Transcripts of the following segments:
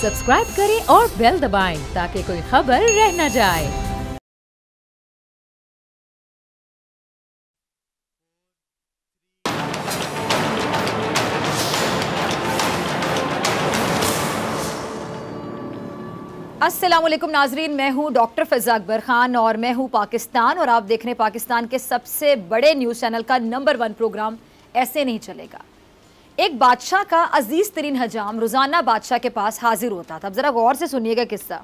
Subscribe करें और bell दबाएं ताकि कोई खबर रह न जाए। अस्सलामुअलैकुम नाजरीन, मैं हूं डॉक्टर फ़िज़ा अकबर खान और मैं हूं पाकिस्तान और आप देख रहे हैं पाकिस्तान के सबसे बड़े न्यूज़ चैनल का नंबर 1 प्रोग्राम ऐसे नहीं चलेगा। एक बादशाह का अजीज़ तरीन हजाम रोज़ाना बादशाह के पास हाजिर होता था। अब ज़रा गौर से सुनिएगा किस्सा।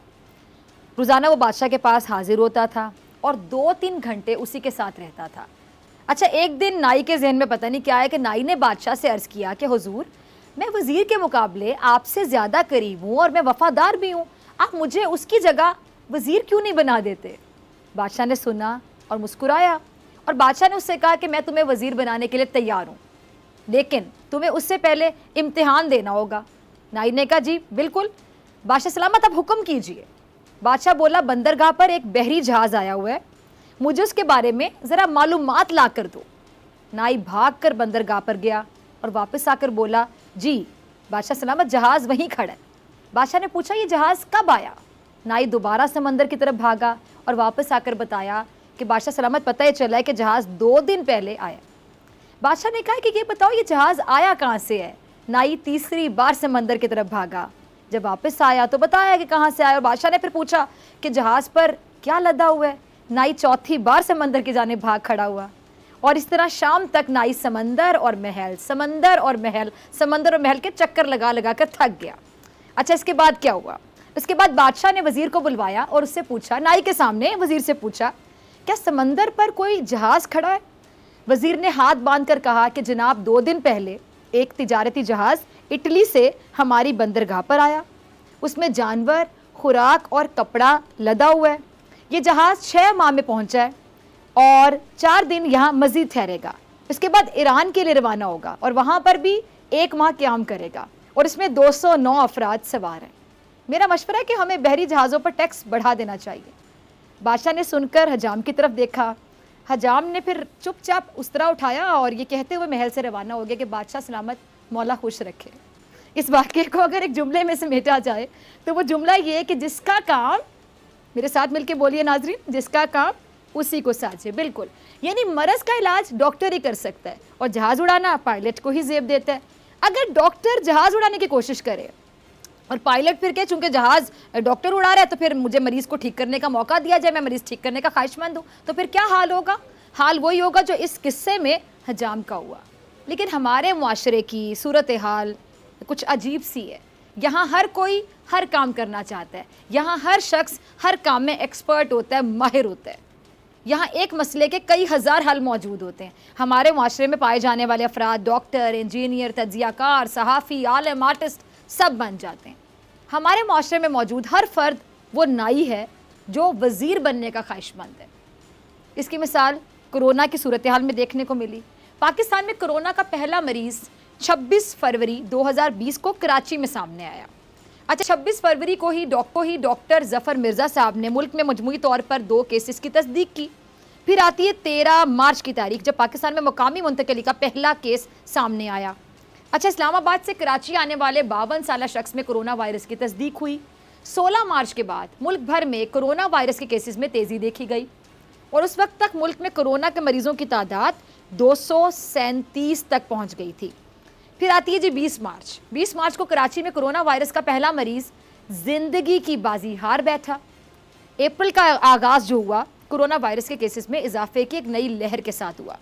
रोज़ाना वो बादशाह के पास हाजिर होता था और 2-3 घंटे उसी के साथ रहता था। अच्छा, एक दिन नाई के जहन में पता नहीं क्या है कि नाई ने बादशाह से अर्ज़ किया कि हुजूर, मैं वज़ीर के मुकाबले आपसे ज़्यादा करीब हूँ और मैं वफ़ादार भी हूँ, आप मुझे उसकी जगह वज़ीर क्यों नहीं बना देते? बादशाह ने सुना और मुस्कुराया और बादशाह ने उससे कहा कि मैं तुम्हें वज़ीर बनाने के लिए तैयार हूँ, लेकिन तुम्हें उससे पहले इम्तिहान देना होगा। नाई ने कहा जी बिल्कुल बादशाह सलामत, आप हुक्म कीजिए। बादशाह बोला, बंदरगाह पर एक बहरी जहाज़ आया हुआ है, मुझे उसके बारे में ज़रा मालूमात ला कर दो। नाई भाग कर बंदरगाह पर गया और वापस आकर बोला, जी बादशाह सलामत, जहाज़ वहीं खड़ा है। बादशाह ने पूछा, ये जहाज़ कब आया? नाई दोबारा समंदर की तरफ भागा और वापस आकर बताया कि बादशाह सलामत, पता ही चला है कि जहाज़ 2 दिन पहले आया। बादशाह ने कहा कि ये बताओ ये जहाज़ आया कहाँ से है? नाई तीसरी बार समंदर की तरफ भागा। जब वापस आया तो बताया कि कहाँ से आया और बादशाह ने फिर पूछा कि जहाज़ पर क्या लदा हुआ है? नाई चौथी बार समंदर की जानिब भाग खड़ा हुआ और इस तरह शाम तक नाई समंदर और महल, समंदर और महल, समंदर और महल के चक्कर लगा लगा कर थक गया। अच्छा, इसके बाद क्या हुआ? इसके बाद बादशाह ने वज़ीर को बुलवाया और उससे पूछा, नाई के सामने वज़ीर से पूछा, क्या समंदर पर कोई जहाज़ खड़ा है? वज़ीर ने हाथ बांधकर कहा कि जनाब, 2 दिन पहले एक तिजारती जहाज़ इटली से हमारी बंदरगाह पर आया, उसमें जानवर, खुराक और कपड़ा लदा हुआ है। ये जहाज़ 6 माह में पहुंचा है और 4 दिन यहाँ मज़ीद ठहरेगा। इसके बाद ईरान के लिए रवाना होगा और वहाँ पर भी 1 माह क़याम करेगा और इसमें 209 अफराद सवार हैं। मेरा मशवरा है कि हमें बहरी जहाज़ों पर टैक्स बढ़ा देना चाहिए। बादशाह ने सुनकर हजाम की तरफ देखा। हजाम ने फिर चुपचाप उस्तरा उठाया और ये कहते हुए महल से रवाना हो गया कि बादशाह सलामत, मौला खुश रखे। इस वाक़े को अगर एक जुमले में समेटा जाए तो वो जुमला ये है कि जिसका काम, मेरे साथ मिलके बोलिए नाजरीन, जिसका काम उसी को साझे। बिल्कुल, यानी मरज़ का इलाज डॉक्टर ही कर सकता है और जहाज़ उड़ाना पायलट को ही ज़ेब देता है। अगर डॉक्टर जहाज़ उड़ाने की कोशिश करे और पायलट फिर कहे चूंकि जहाज़ डॉक्टर उड़ा रहा है तो फिर मुझे मरीज़ को ठीक करने का मौका दिया जाए, मैं मरीज़ ठीक करने का ख्वाहिशमंद हूँ, तो फिर क्या हाल होगा? हाल वही होगा जो इस किस्से में हजाम का हुआ। लेकिन हमारे मुआशरे की सूरत हाल कुछ अजीब सी है। यहाँ हर कोई हर काम करना चाहता है, यहाँ हर शख्स हर काम में एक्सपर्ट होता है, माहिर होता है। यहाँ एक मसले के कई हज़ार हल मौजूद होते हैं। हमारे माशरे में पाए जाने वाले अफराद डॉक्टर, इंजीनियर, तज्ज़ियाकार, सहाफ़ी, आलिम, आर्टिस्ट सब बन जाते हैं। हमारे माशरे में मौजूद हर फर्द वो नाई है जो वज़ीर बनने का ख्वाहिशमंद है। इसकी मिसाल कोरोना की सूरत हाल में देखने को मिली। पाकिस्तान में कोरोना का पहला मरीज़ 26 फरवरी 2020 को कराची में सामने आया। अच्छा, 26 फरवरी को ही डॉक्टर ज़फ़र मिर्ज़ा साहब ने मुल्क में मजमूई तौर पर 2 केसेस की तस्दीक की। फिर आती है 13 मार्च की तारीख, जब पाकिस्तान में मुकामी मुंतकली का पहला केस सामने आया। अच्छा, इस्लामाबाद से कराची आने वाले 52 साला शख्स में कोरोना वायरस की तस्दीक हुई। 16 मार्च के बाद मुल्क भर में कोरोना वायरस के केसेस में तेज़ी देखी गई और उस वक्त तक मुल्क में कोरोना के मरीज़ों की तादाद 237 तक पहुँच गई थी। फिर आती है जी 20 मार्च। 20 मार्च को कराची में कोरोना वायरस का पहला मरीज़ ज़िंदगी की बाजी हार बैठा। अप्रैल का आगाज़ जो हुआ कोरोना वायरस के केसेस में इजाफे की एक नई लहर के साथ हुआ।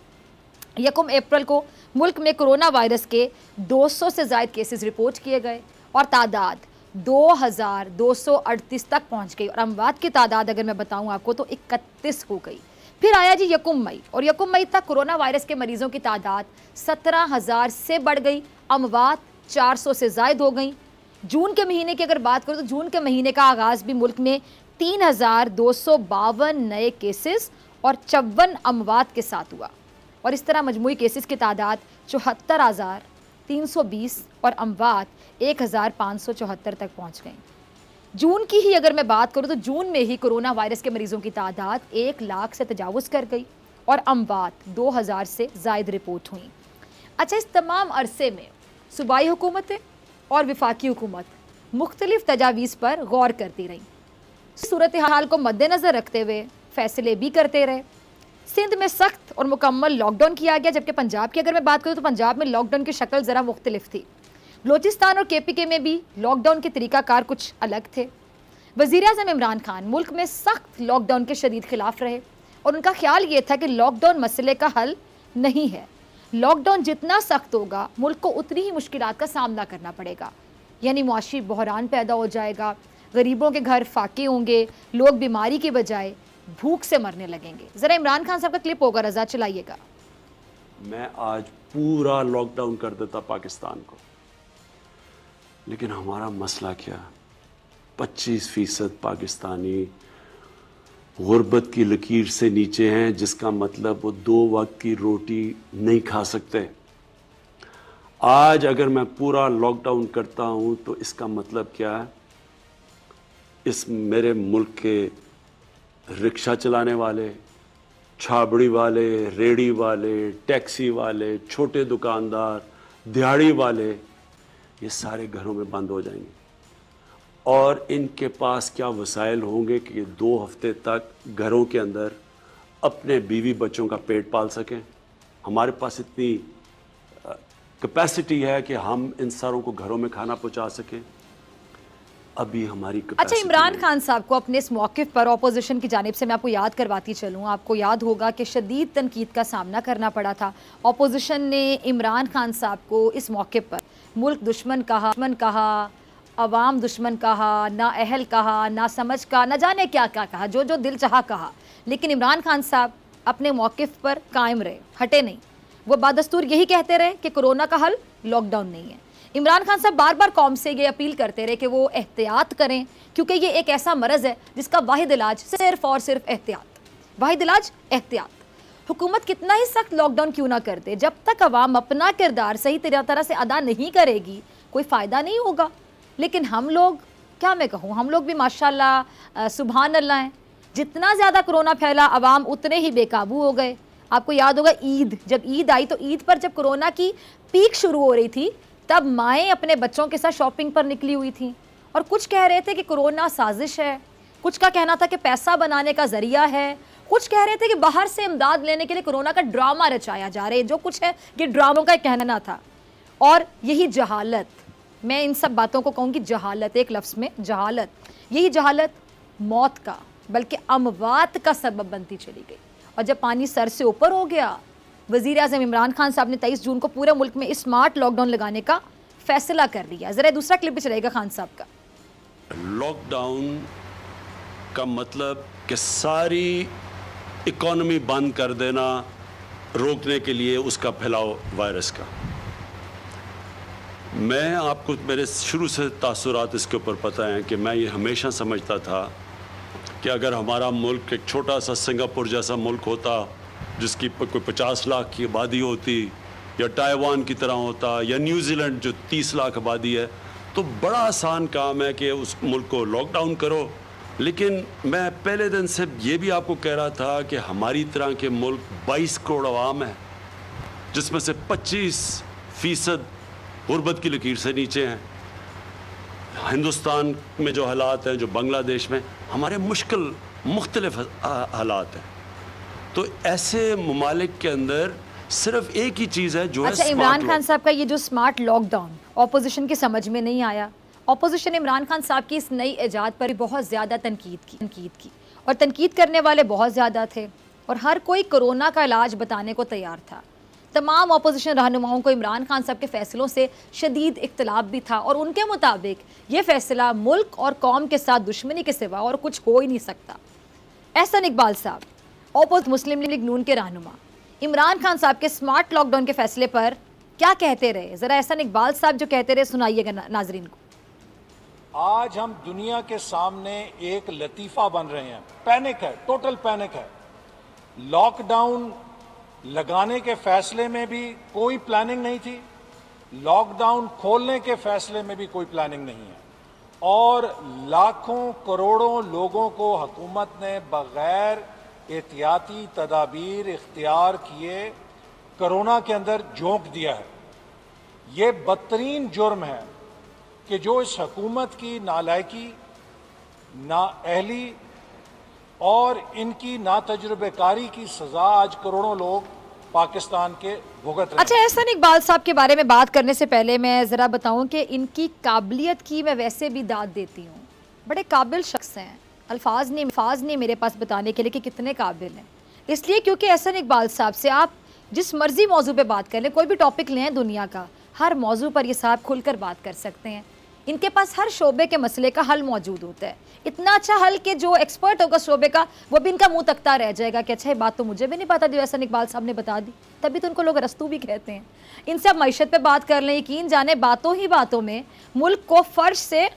1 अप्रैल को मुल्क में कोरोना वायरस के 200 से ज़ायद केसेस रिपोर्ट किए गए और तादाद 2238 तक पहुंच गई और अमवात की तादाद अगर मैं बताऊं आपको तो 31 हो गई। फिर आया जी 1 मई और 1 मई तक कोरोना वायरस के मरीज़ों की तादाद 17,000 से बढ़ गई, अमवात 400 से ज़ायद हो गई। जून के महीने की अगर बात करूँ तो जून के महीने का आगाज़ भी मुल्क में 3,252 नए केसेस और 54 अमवात के साथ हुआ और इस तरह मजमूई केसेस की तादाद 74,320 और अमवात 1,574 तक पहुँच गई। जून की ही अगर मैं बात करूँ तो जून में ही कोरोना वायरस के मरीज़ों की तादाद 1 लाख से तजावुज़ कर गई और अमवात 2000 से ज़ायद रिपोर्ट हुई। अच्छा, इस तमाम अरसे में सूबाई हुकूमतें और वफाकी हुकूमत मुख्तलिफ तजावीज़ पर गौर करती रहीं। सूरत हाल को मद्देनज़र रखते हुए फैसले भी करते रहे। सिंध में सख्त और मुकम्मल लॉकडाउन किया गया, जबकि पंजाब की अगर मैं बात करूँ तो पंजाब में लॉकडाउन की शक्ल ज़रा मुख्तलिफ थी। बलोचिस्तान और KPK में भी लॉकडाउन के तरीक़ाकार कुछ अलग थे। वज़ीर-ए-आज़म इमरान खान मुल्क में सख्त लॉकडाउन के शदीद खिलाफ रहे और उनका ख्याल ये था कि लॉकडाउन मसले का हल नहीं है। लॉकडाउन जितना सख्त होगा मुल्क को उतनी ही मुश्किलात का सामना करना पड़ेगा, यानी मुआशी बहरान पैदा हो जाएगा, गरीबों के घर फाके होंगे, लोग बीमारी की बजाय भूख से मरने लगेंगे। ज़रा इमरान खान साहब का क्लिप होगा, रज़ा चलाइएगा। मैं आज पूरा लॉकडाउन कर देता पाकिस्तान को, लेकिन हमारा मसला क्या, 25% पाकिस्तानी गुर्बत की लकीर से नीचे हैं, जिसका मतलब वो 2 वक्त की रोटी नहीं खा सकते। आज अगर मैं पूरा लॉकडाउन करता हूं तो इसका मतलब क्या है, इस मेरे मुल्क के रिक्शा चलाने वाले, छाबड़ी वाले, रेड़ी वाले, टैक्सी वाले, छोटे दुकानदार, दिहाड़ी वाले, ये सारे घरों में बंद हो जाएंगे और इनके पास क्या वसाइल होंगे कि 2 हफ्ते तक घरों के अंदर अपने बीवी बच्चों का पेट पाल सकें। हमारे पास इतनी कैपेसिटी है कि हम इन सारों को घरों में खाना पहुंचा सकें, अभी हमारी अच्छा, इमरान खान साहब को अपने इस मौक़िफ़ पर अपोजिशन की जानिब से मैं आपको याद करवाती चलूँ। आपको याद होगा कि शदीद तनकीद का सामना करना पड़ा था। अपोजिशन ने इमरान खान साहब को इस मौक़िफ़ पर मुल्क दुश्मन कहा, अवाम दुश्मन कहा, ना अहल कहा, ना समझ का, ना जाने क्या क्या कहा, जो जो दिल चाहा कहा, लेकिन इमरान खान साहब अपने मौक़िफ़ पर कायम रहे, हटे नहीं। वो बादस्तूर यही कहते रहे कि कोरोना का हल लॉकडाउन नहीं है। इमरान खान साहब बार बार कौम से ये अपील करते रहे कि वो एहतियात करें, क्योंकि ये एक ऐसा मरज़ है जिसका वाहिद इलाज सिर्फ और सिर्फ एहतियात, वाहिद इलाज एहतियात। हुकूमत कितना ही सख्त लॉकडाउन क्यों ना कर दे, जब तक अवाम अपना किरदार सही तरह से अदा नहीं करेगी कोई फ़ायदा नहीं होगा। लेकिन हम लोग, क्या मैं कहूँ, हम लोग भी माशाल्लाह सुभान अल्लाह हैं। जितना ज़्यादा कोरोना फैला अवाम उतने ही बेकाबू हो गए। आपको याद होगा ईद, जब ईद आई तो ईद पर जब कोरोना की पीक शुरू हो रही थी तब माएँ अपने बच्चों के साथ शॉपिंग पर निकली हुई थी और कुछ कह रहे थे कि कोरोना साजिश है, कुछ का कहना था कि पैसा बनाने का ज़रिया है, कुछ कह रहे थे कि बाहर से इमदाद लेने के लिए कोरोना का ड्रामा रचाया जा रहा है। जो कुछ है ये ड्रामों का कहना था। और यही जहालत, मैं इन सब बातों को कहूँगी जहालत, एक लफ्ज़ में जहालत, यही जहालत मौत का बल्कि अमवात का सबब बनती चली गई। और जब पानी सर से ऊपर हो गया, वज़ीर-ए-आज़म इमरान खान साहब ने 23 जून को पूरे मुल्क में स्मार्ट लॉकडाउन लगाने का फैसला कर लिया। ज़रा दूसरा क्लिप भी चलेगा खान साहब का। लॉकडाउन का मतलब कि सारी इकॉनमी बंद कर देना, रोकने के लिए उसका फैलाव वायरस का। मैं आपको, मेरे शुरू से तासुरात इसके ऊपर पता है कि मैं ये हमेशा समझता था कि अगर हमारा मुल्क एक छोटा सा सिंगापुर जैसा मुल्क होता जिसकी कोई 50 लाख की आबादी होती, या ताइवान की तरह होता, या न्यूजीलैंड जो 30 लाख आबादी है, तो बड़ा आसान काम है कि उस मुल्क को लॉकडाउन करो। लेकिन मैं पहले दिन से ये भी आपको कह रहा था कि हमारी तरह के मुल्क 22 करोड़ आवाम है, जिसमें से 25% गुर्बत की लकीर से नीचे हैं। हिंदुस्तान में जो हालात हैं, जो बांग्लादेश में, हमारे मुश्किल मुख्तलिफ हालात हैं। तो ऐसे ममालिक के अंदर सिर्फ एक ही चीज़ है जो अच्छा, है इमरान खान साहब का ये जो स्मार्ट लॉकडाउन ऑपोजिशन की समझ में नहीं आया। ऑपोजिशन इमरान खान साहब की इस नई इजाद पर बहुत ज़्यादा तनकीद की और तनकीद करने वाले बहुत ज़्यादा थे और हर कोई कोरोना का इलाज बताने को तैयार था। तमाम ऑपोजिशन रहनुमाओं को इमरान खान साहब के फ़ैसलों से शदीद इख्तलाफ भी था और उनके मुताबिक ये फ़ैसला मुल्क और कौम के साथ दुश्मनी के सिवा और कुछ हो ही नहीं सकता। एहसन इकबाल साहब, ऑपोज मुस्लिम लीग नून के रहनुमा, इमरान खान साहब के स्मार्ट लॉकडाउन के फैसले पर क्या कहते रहे? ज़रा एहसन इकबाल साहब जो कहते रहे सुनाइएगा नाजरीन को। आज हम दुनिया के सामने एक लतीफ़ा बन रहे हैं। पैनिक है, टोटल पैनिक है। लॉकडाउन लगाने के फैसले में भी कोई प्लानिंग नहीं थी, लॉकडाउन खोलने के फैसले में भी कोई प्लानिंग नहीं है और लाखों करोड़ों लोगों को हुकूमत ने बगैर एहतियाती तदाबीर इख्तियार किए कोरोना के अंदर झोंक दिया है। ये बदतरीन जुर्म है। कि जो इस हुकूमत की नालायकी, नाअहली और इनकी नातजुर्बेकारी की सजा आज करोड़ों लोग पाकिस्तान के भुगत रहे। अच्छा, एहसन इकबाल साहब के बारे में बात करने से पहले मैं ज़रा बताऊं कि इनकी काबिलियत की मैं वैसे भी दाद देती हूं। बड़े काबिल शख्स हैं, अल्फाज नहीं मेरे पास बताने के लिए कि कितने काबिल हैं। इसलिए क्योंकि एहसन इकबाल साहब से आप जिस मर्जी मौजू पे बात कर लें, कोई भी टॉपिक लें दुनिया का, हर मौजू पर ये साहब खुलकर बात कर सकते हैं। इनके पास हर शोबे के मसले का हल मौजूद होता है, इतना अच्छा हल कि जो एक्सपर्ट होगा शोबे का वो भी इनका मुंह तकता रह जाएगा कि अच्छा ये बात तो मुझे भी नहीं पता जो एहसन इकबाल साहब ने बता दी। तभी तो उनको लोग रस्तू भी कहते हैं। इनसे आप मैशत पे बात कर लें, यकीन जाने बातों ही बातों में मुल्क को फर्श से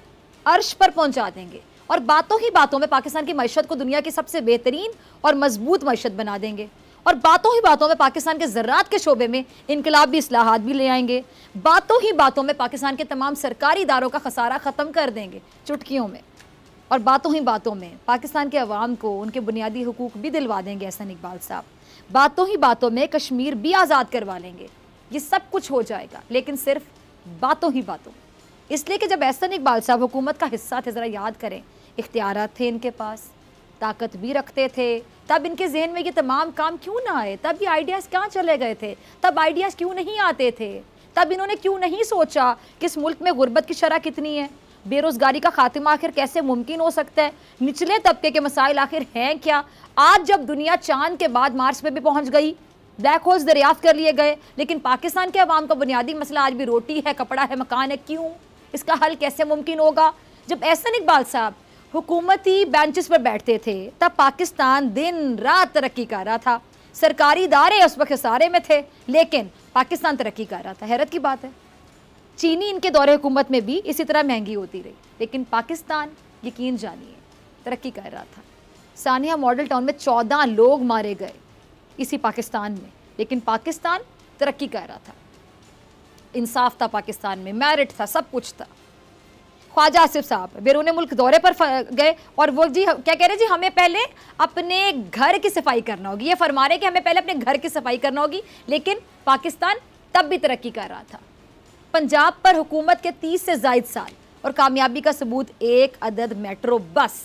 अर्श पर पहुंचा देंगे और बातों ही बातों में पाकिस्तान की मैशत को दुनिया की सबसे बेहतरीन और मजबूत मैशत बना देंगे और बातों ही बातों में पाकिस्तान के ज़राअत के शोबे में इनकलाबी इस्लाहात भी ले आएंगे। बातों ही बातों में पाकिस्तान के तमाम सरकारी इदारों का खसारा ख़त्म कर देंगे चुटकियों में। और बातों ही बातों में पाकिस्तान के अवाम को उनके बुनियादी हुकूक भी दिलवा देंगे एहसन इकबाल साहब। बातों ही बातों में कश्मीर भी आज़ाद करवा लेंगे। ये सब कुछ हो जाएगा, लेकिन सिर्फ बातों ही बातों। इसलिए कि जब एहसन इकबाल साहब हुकूमत का हिस्सा थे, ज़रा याद करें, इख्तियारात थे इनके पास, ताकत भी रखते थे, तब इनके जहन में ये तमाम काम क्यों ना आए? तब ये आइडियाज़ कहाँ चले गए थे? तब आइडियाज़ क्यों नहीं आते थे? तब इन्होंने क्यों नहीं सोचा कि इस मुल्क में गुर्बत की शरह कितनी है, बेरोज़गारी का खात्मा आखिर कैसे मुमकिन हो सकता है, निचले तबके के मसाइल आखिर हैं क्या? आज जब दुनिया चांद के बाद मार्स पे भी पहुँच गई, ब्लैक होल्स दरियाफ्त कर लिए गए, लेकिन पाकिस्तान के अवाम का बुनियादी मसला आज भी रोटी है, कपड़ा है, मकान है। क्यों? इसका हल कैसे मुमकिन होगा? जब एहसन इकबाल साहब हुकूमती बेंचेस पर बैठते थे तब पाकिस्तान दिन रात तरक्की कर रहा था। सरकारी इदारे उस वक्त खसारे में थे, लेकिन पाकिस्तान तरक्की कर रहा था। हैरत की बात है, चीनी इनके दौरे हुकूमत में भी इसी तरह महंगी होती रही, लेकिन पाकिस्तान यकीन जानिए तरक्की कर रहा था। सानिया मॉडल टाउन में 14 लोग मारे गए इसी पाकिस्तान में, लेकिन पाकिस्तान तरक्की कर रहा था। इंसाफ था पाकिस्तान में, मेरिट था, सब कुछ था। ख्वाजा आसिफ साहब बैरून मुल्क दौरे पर गए और वो जी क्या कह रहे जी, हमें पहले अपने घर की सफाई करना होगी। ये फरमा रहे कि हमें पहले अपने घर की सफाई करना होगी, लेकिन पाकिस्तान तब भी तरक्की कर रहा था। पंजाब पर हुकूमत के 30 से ज़ायद साल और कामयाबी का सबूत एक अदद मेट्रो बस,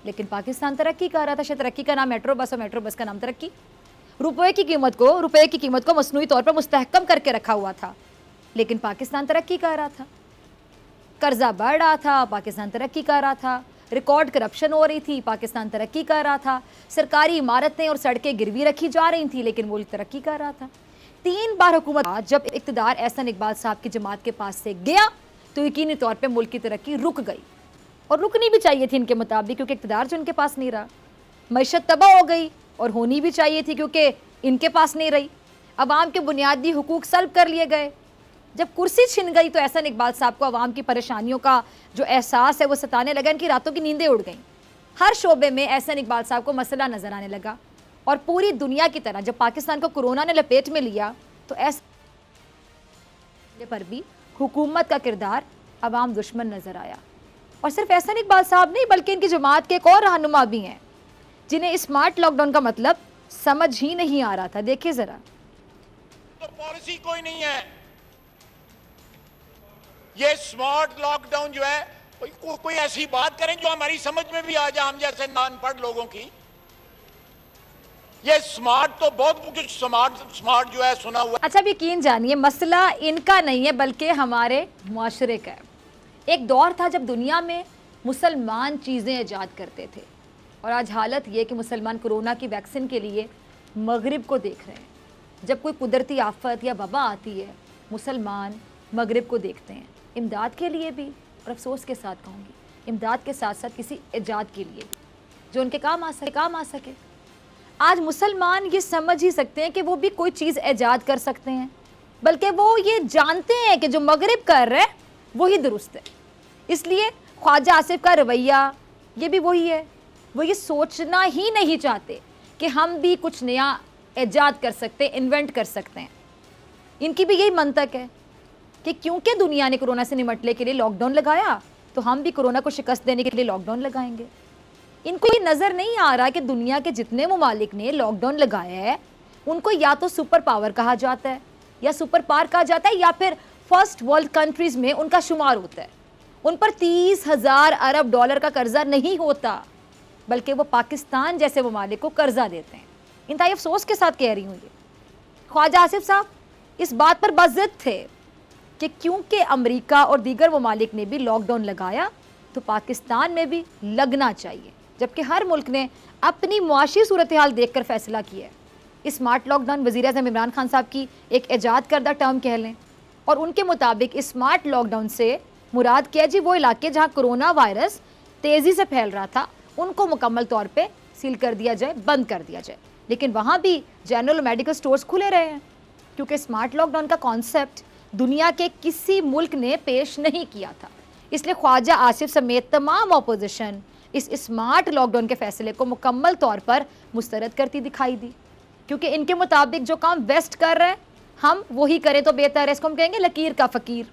लेकिन पाकिस्तान तरक्की कर रहा था। शायद तरक्की का नाम मेट्रो बस और मेट्रो बस का नाम तरक्की। रुपये की कीमत को मसनूई तौर पर मुस्तहकम करके रखा हुआ था, लेकिन पाकिस्तान तरक्की कर रहा था। कर्जा बढ़ रहा था, पाकिस्तान तरक्की कर रहा था। रिकॉर्ड करप्शन हो रही थी, पाकिस्तान तरक्की कर रहा था। सरकारी इमारतें और सड़कें गिरवी रखी जा रही थी, लेकिन मुल्क तरक्की कर रहा था। 3 बार हुकूमत जब इक़्तिदार एहसन इकबाल साहब की जमात के पास से गया तो यकीनी तौर पे मुल्क की तरक्की रुक गई, और रुकनी भी चाहिए थी इनके मुताबिक, क्योंकि इक़्तिदार जो इनके पास नहीं रहा। मईशत तबाह हो गई और होनी भी चाहिए थी क्योंकि इनके पास नहीं रही। अवाम के बुनियादी हुकूक सल्ब कर लिए गए। जब कुर्सी छिन गई तो एहसन इकबाल साहब को अवाम की परेशानियों का जो एहसास है वो सताने लगा। इनकी रातों की नींदें उड़ गईं। हर शोबे में एहसन इकबाल साहब को मसला नजर आने लगा, और पूरी दुनिया की तरह जब पाकिस्तान को कोरोना ने लपेट में लिया तो ऐसे पर भी हुकूमत का किरदार अवाम दुश्मन नजर आया। और सिर्फ एहसन इकबाल साहब नहीं, बल्कि इनकी जमात के एक और रहनुमा भी हैं जिन्हें स्मार्ट लॉकडाउन का मतलब समझ ही नहीं आ रहा था। देखिए जरा। तो पॉलिसी कोई नहीं है। ये स्मार्ट लॉकडाउन जो है कोई ऐसी बात करें जो हमारी समझ में भी आ जाए, हम जैसे अनपढ़ लोगों की। ये स्मार्ट तो बहुत कुछ स्मार्ट जो है सुना हुआ। अच्छा, यकीन जानिए मसला इनका नहीं है बल्कि हमारे मुआशरे का है। एक दौर था जब दुनिया में मुसलमान चीज़ें ईजाद करते थे, और आज हालत ये कि मुसलमान कोरोना की वैक्सीन के लिए मगरिब को देख रहे हैं। जब कोई कुदरती आफत या वबा आती है, मुसलमान मगरिब को देखते हैं, इमदाद के लिए भी, और अफसोस के साथ कहूँगी इमदाद के साथ साथ किसी ईजाद के लिए भी जो उनके काम आ सके। आज मुसलमान ये समझ ही सकते हैं कि वो भी कोई चीज़ ईजाद कर सकते हैं, बल्कि वो ये जानते हैं कि जो मगरिब कर रहे हैं वही दुरुस्त है। इसलिए ख्वाजा आसिफ का रवैया ये भी वही है। वो ये सोचना ही नहीं चाहते कि हम भी कुछ नया ईजाद कर सकते हैं, इन्वेंट कर सकते हैं। इनकी भी यही मंतक है कि क्योंकि दुनिया ने कोरोना से निपटने के लिए लॉकडाउन लगाया तो हम भी कोरोना को शिकस्त देने के लिए लॉकडाउन लगाएंगे। इनको ये नज़र नहीं आ रहा कि दुनिया के जितने ममालिक ने लॉकडाउन लगाया है उनको या तो सुपर पावर कहा जाता है, या सुपर पावर कहा जाता है, या फिर फर्स्ट वर्ल्ड कंट्रीज़ में उनका शुमार होता है। उन पर 30,000 अरब डॉलर का कर्जा नहीं होता, बल्कि वो पाकिस्तान जैसे ममालिक को कर्जा देते हैं। इंतहाई अफसोस के साथ कह रही हूँ ये। ख्वाजा आसिफ साहब इस बात पर बाज़िद थे कि क्योंकि अमेरिका और दीगर ममालिक ने भी लॉकडाउन लगाया तो पाकिस्तान में भी लगना चाहिए, जबकि हर मुल्क ने अपनी मुआशी सूरत हाल देख कर फैसला किया है। स्मार्ट लॉकडाउन वज़ीर-ए-आज़म इमरान खान साहब की एक ईजाद करदा टर्म कह लें, और उनके मुताबिक स्मार्ट लॉकडाउन से मुराद क्या जी, वो इलाके जहाँ कोरोना वायरस तेज़ी से फैल रहा था उनको मुकम्मल तौर पर सील कर दिया जाए, बंद कर दिया जाए। लेकिन वहाँ भी जनरल और मेडिकल स्टोर्स खुले रहे हैं, क्योंकि स्मार्ट लॉकडाउन का कॉन्सेप्ट दुनिया के किसी मुल्क ने पेश नहीं किया था। इसलिए ख्वाजा आसिफ समेत तमाम अपोजिशन इस स्मार्ट लॉकडाउन के फैसले को मुकम्मल तौर पर मुस्तरद करती दिखाई दी, क्योंकि इनके मुताबिक जो काम वेस्ट कर रहे हैं हम वही करें तो बेहतर है। इसको हम कहेंगे लकीर का फ़कीर।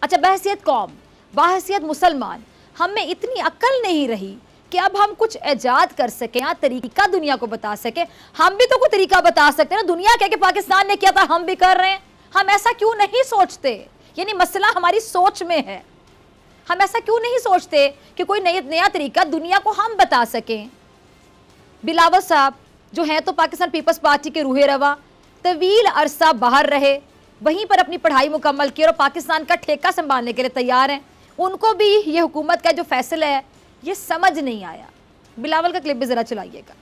अच्छा, बहैसियत कौम, बहैसियत मुसलमान, हम में इतनी अक्ल नहीं रही कि अब हम कुछ ईजाद कर सकें, या तरीका दुनिया को बता सकें। हम भी तो कोई तरीका बता सकते हैं ना, दुनिया कह के पाकिस्तान ने किया था हम भी कर रहे हैं। हम ऐसा क्यों नहीं सोचते? यानी मसला हमारी सोच में है। हम ऐसा क्यों नहीं सोचते कि कोई नया तरीका दुनिया को हम बता सकें? बिलावल साहब जो हैं तो पाकिस्तान पीपल्स पार्टी के रूहे रवा, तवील अरसा बाहर रहे, वहीं पर अपनी पढ़ाई मुकम्मल की और पाकिस्तान का ठेका संभालने के लिए तैयार हैं। उनको भी ये हुकूमत का जो फैसला है ये समझ नहीं आया। बिलावल का क्लिप भी जरा चलाइएगा।